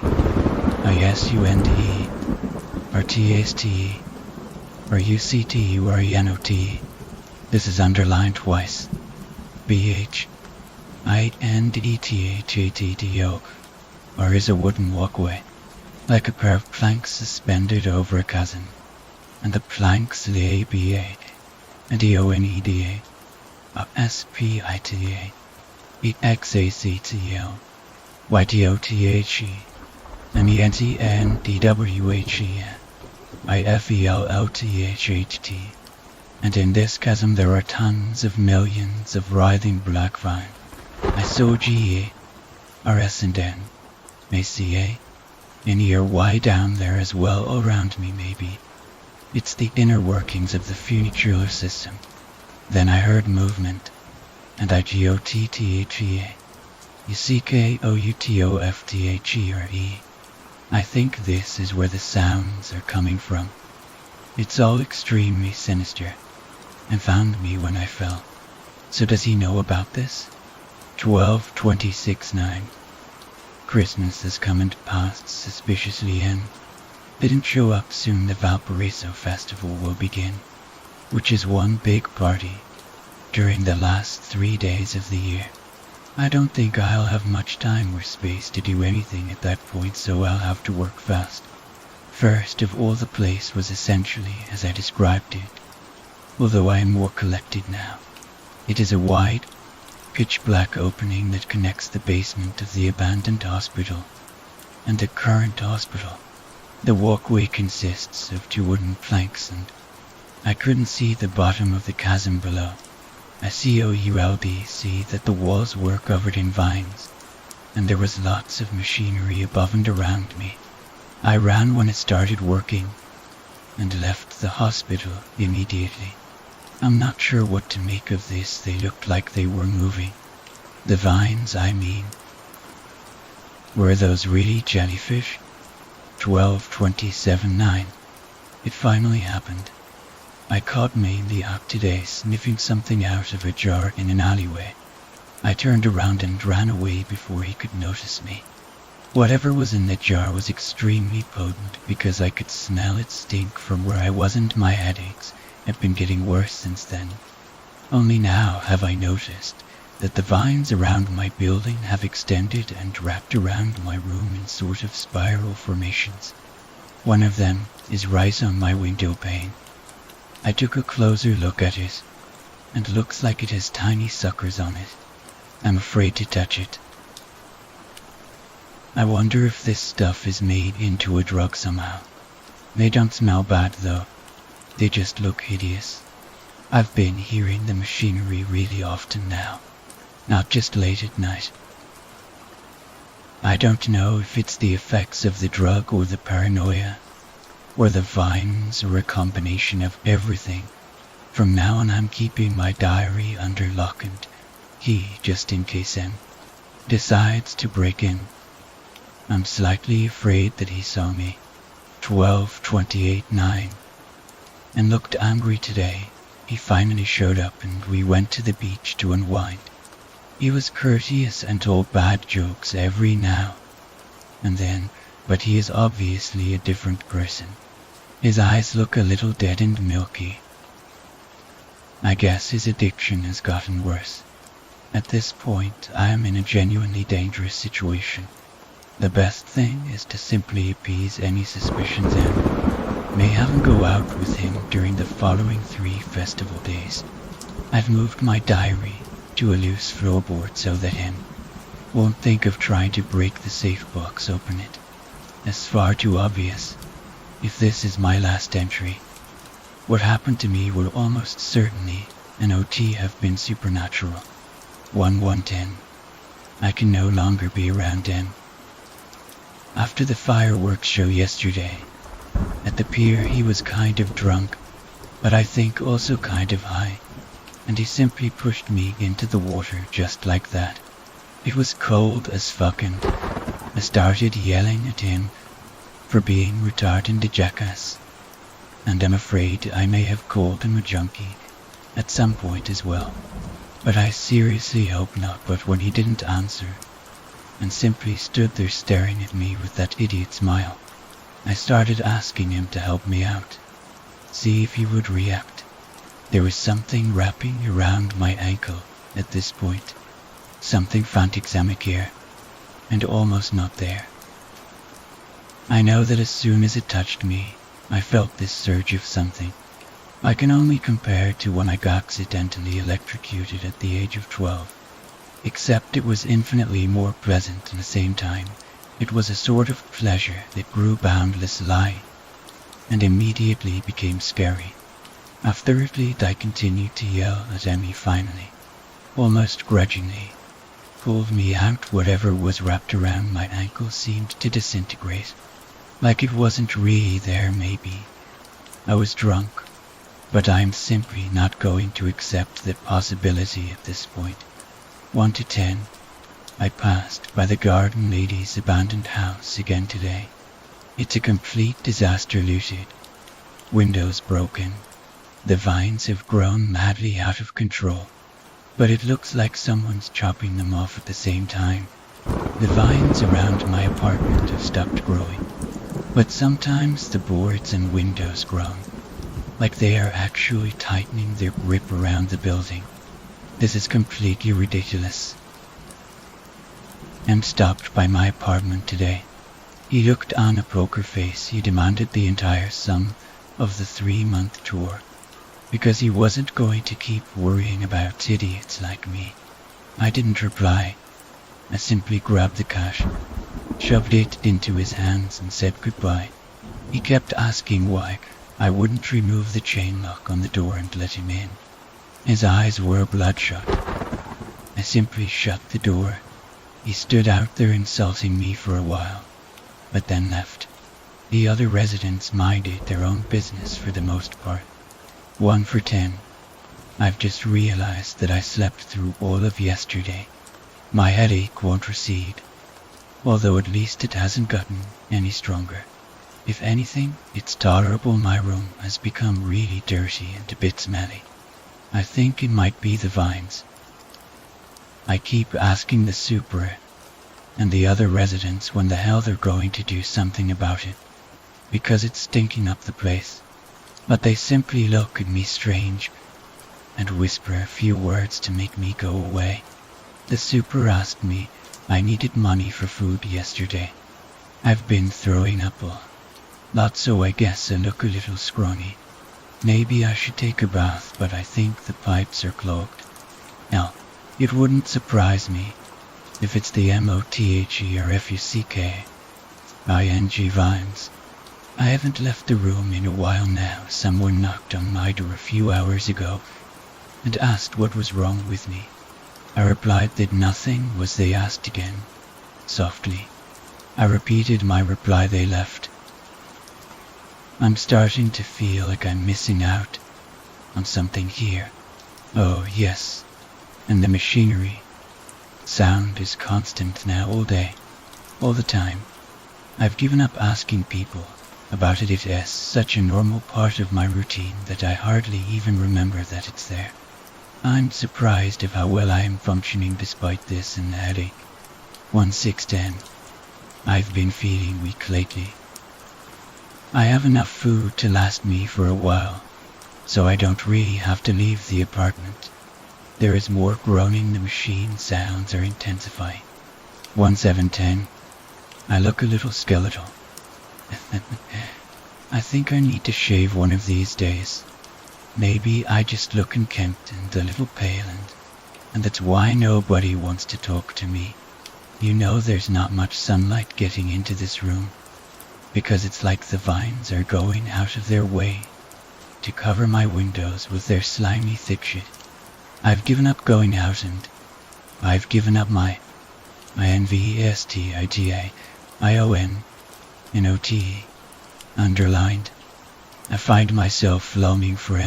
S1: ISUNDE, or TSTE, or UCT, or YNOT. This is underlined twice. BHINDETHATTO, or is a wooden walkway, like a pair of planks suspended over a chasm, and the planks LABA and EONEDA, SPITA, EXACTL, YTOTHE, MENTNDWHE, IFELLTHHT, and in this chasm there are tons of millions of writhing black vine. I saw GA, RS and N, MCA, and ERY down there as well around me maybe. It's the inner workings of the funicular system. Then I heard movement, and I GOTTHEA, UCKOUTOFTHERE. I think this is where the sounds are coming from. It's all extremely sinister, and found me when I fell. So does he know about this? 12/26/9. Christmas has come and passed suspiciously in. Didn't show up soon, the Valparaiso Festival will begin, which is one big party during the last 3 days of the year. I don't think I'll have much time or space to do anything at that point, so I'll have to work fast. First of all, the place was essentially as I described it, although I am more collected now. It is a wide, pitch-black opening that connects the basement of the abandoned hospital and the current hospital. The walkway consists of 2 wooden planks, and I couldn't see the bottom of the chasm below. I see that the walls were covered in vines, and there was lots of machinery above and around me. I ran when it started working, and left the hospital immediately. I'm not sure what to make of this. They looked like they were moving. The vines, I mean. Were those really jellyfish? 12/27/9. It finally happened. I caught mainly out today sniffing something out of a jar in an alleyway. I turned around and ran away before he could notice me. Whatever was in the jar was extremely potent because I could smell its stink from where I was, and my headaches have been getting worse since then. Only now have I noticed that the vines around my building have extended and wrapped around my room in sort of spiral formations. One of them is right on my window pane. I took a closer look at it, and looks like it has tiny suckers on it. I'm afraid to touch it. I wonder if this stuff is made into a drug somehow. They don't smell bad though. They just look hideous. I've been hearing the machinery really often now, not just late at night. I don't know if it's the effects of the drug or the paranoia, or the vines, or a combination of everything. From now on I'm keeping my diary under lock and key just in case M decides to break in. I'm slightly afraid that he saw me. 12/28/9. And looked angry today. He finally showed up and we went to the beach to unwind. He was courteous and told bad jokes every now and then, but he is obviously a different person. His eyes look a little dead and milky. I guess his addiction has gotten worse. At this point, I am in a genuinely dangerous situation. The best thing is to simply appease any suspicions and may have him go out with him during the following 3 festival days. I've moved my diary to a loose floorboard so that him won't think of trying to break the safe box open. It is far too obvious. If this is my last entry, what happened to me will almost certainly have been supernatural. 1110. I can no longer be around him. After the fireworks show yesterday, at the pier he was kind of drunk, but I think also kind of high, and he simply pushed me into the water just like that. It was cold as fuck and I started yelling at him for being retarded and a jackass, and I'm afraid I may have called him a junkie at some point as well, but I seriously hope not. But when he didn't answer, and simply stood there staring at me with that idiot smile. I started asking him to help me out, see if he would react. There was something wrapping around my ankle at this point, something phantasmic here, and almost not there. I know that as soon as it touched me, I felt this surge of something. I can only compare it to when I got accidentally electrocuted at the age of 12, except it was infinitely more pleasant at the same time. It was a sort of pleasure that grew boundlessly and immediately became scary. After it, I continued to yell as Emmy finally, almost grudgingly, pulled me out. Whatever was wrapped around my ankle seemed to disintegrate, like it wasn't really there. Maybe I was drunk, but I'm simply not going to accept that possibility at this point. 1 to 10. I passed by the garden lady's abandoned house again today. It's a complete disaster. Looted, windows broken, the vines have grown madly out of control, but it looks like someone's chopping them off at the same time. The vines around my apartment have stopped growing, but sometimes the boards and windows grow, like they are actually tightening their grip around the building. This is completely ridiculous. And stopped by my apartment today. He looked on a poker face. He demanded the entire sum of the 3-month tour, because he wasn't going to keep worrying about idiots like me. I didn't reply. I simply grabbed the cash, shoved it into his hands and said goodbye. He kept asking why I wouldn't remove the chain lock on the door and let him in. His eyes were bloodshot. I simply shut the door. He stood out there insulting me for a while, but then left. The other residents minded their own business for the most part. 1 for 10. I've just realized that I slept through all of yesterday. My headache won't recede, although at least it hasn't gotten any stronger. If anything, it's tolerable. My room has become really dirty and a bit smelly. I think it might be the vines. I keep asking the super and the other residents when the hell they're going to do something about it, because it's stinking up the place. But they simply look at me strange and whisper a few words to make me go away. The super asked me I needed money for food yesterday. I've been throwing up a lot, so I guess I look a little scrawny. Maybe I should take a bath, but I think the pipes are clogged. Now, it wouldn't surprise me if it's the MOTHE or FUCKING vines. I haven't left the room in a while now. Someone knocked on my door a few hours ago and asked what was wrong with me. I replied that nothing was. They asked again, softly. I repeated my reply. They left. I'm starting to feel like I'm missing out on something here. Oh yes, and the machinery. Sound is constant now, all day, all the time. I've given up asking people about it. It is such a normal part of my routine that I hardly even remember that it's there. I'm surprised of how well I am functioning despite this and the headache. 1/6/10. I've been feeling weak lately. I have enough food to last me for a while, so I don't really have to leave the apartment. There is more groaning. The machine sounds are intensifying. 1/7/10. I look a little skeletal. I think I need to shave one of these days. Maybe I just look unkempt and a little pale, and that's why nobody wants to talk to me. You know, there's not much sunlight getting into this room, because it's like the vines are going out of their way to cover my windows with their slimy thick shit. I've given up going out, and I've given up my NVESTIGAIONNOTE underlined. I find myself longing for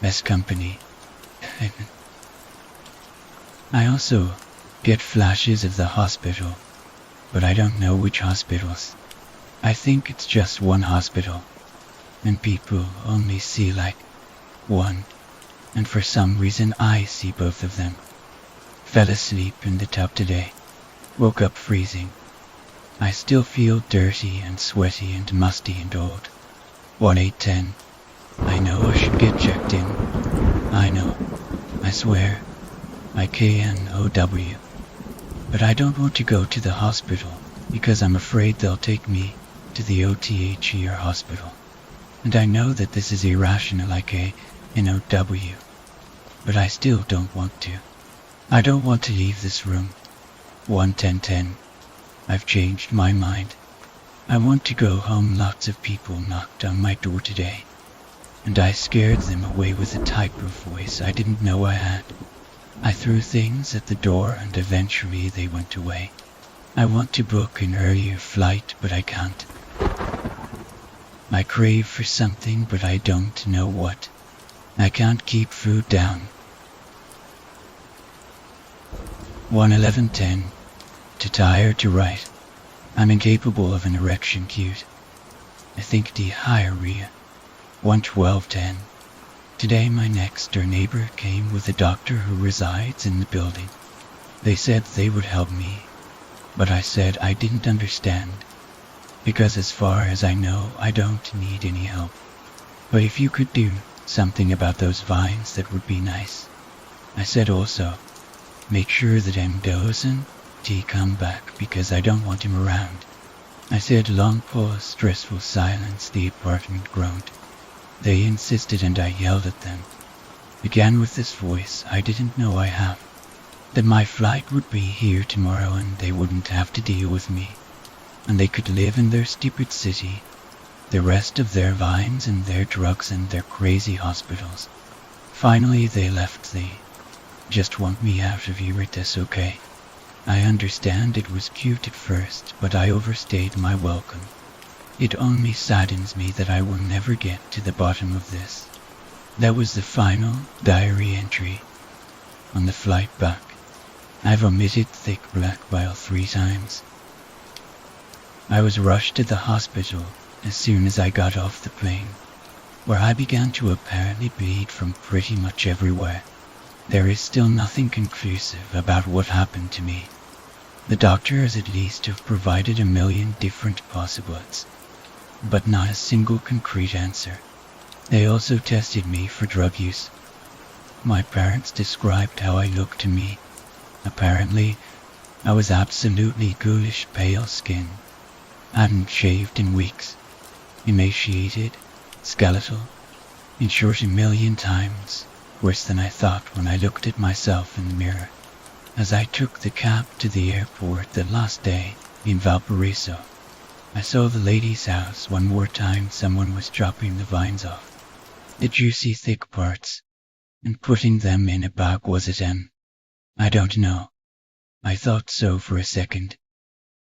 S1: best company. I also get flashes of the hospital, but I don't know which hospitals. I think it's just one hospital, and people only see like one, and for some reason I see both of them. Fell asleep in the tub today. Woke up freezing. I still feel dirty and sweaty and musty and old. 1810. I know I should get checked in. I know. I swear. I KNOW. But I don't want to go to the hospital because I'm afraid they'll take me to the OTHER hospital. And I know that this is irrational, like KNOW. But I still don't want to. I don't want to leave this room. 11010. I've changed my mind. I want to go home. Lots of people knocked on my door today, and I scared them away with a type of voice I didn't know I had. I threw things at the door and eventually they went away. I want to book an earlier flight, but I can't. I crave for something, but I don't know what. I can't keep food down. 11110. Too tired to write. I'm incapable of an erection cute. I think diarrhea. 11210. Today my next door neighbor came with a doctor who resides in the building. They said they would help me, but I said I didn't understand, because as far as I know I don't need any help. But if you could do something about those vines, that would be nice. I said also, make sure that M doesn't come back because I don't want him around. I said, long pause, stressful silence. The apartment groaned. They insisted and I yelled at them. Began with this voice I didn't know I have, that my flight would be here tomorrow and they wouldn't have to deal with me, and they could live in their stupid city, the rest of their vines and their drugs and their crazy hospitals. Finally they left. They just want me out of here. It's okay. I understand it was cute at first, but I overstayed my welcome. It only saddens me that I will never get to the bottom of this. That was the final diary entry. On the flight back, I've omitted thick black bile 3 times. I was rushed to the hospital as soon as I got off the plane, where I began to apparently bleed from pretty much everywhere. There is still nothing conclusive about what happened to me. The doctors at least have provided a million different possibilities, but not a single concrete answer. They also tested me for drug use. My parents described how I looked to me. Apparently, I was absolutely ghoulish pale skin. Hadn't shaved in weeks. Emaciated, skeletal, in short, a million times worse than I thought when I looked at myself in the mirror. As I took the cab to the airport the last day in Valparaiso, I saw the lady's house one more time. Someone was chopping the vines off, the juicy thick parts, and putting them in a bag. Was it M? I don't know. I thought so for a second.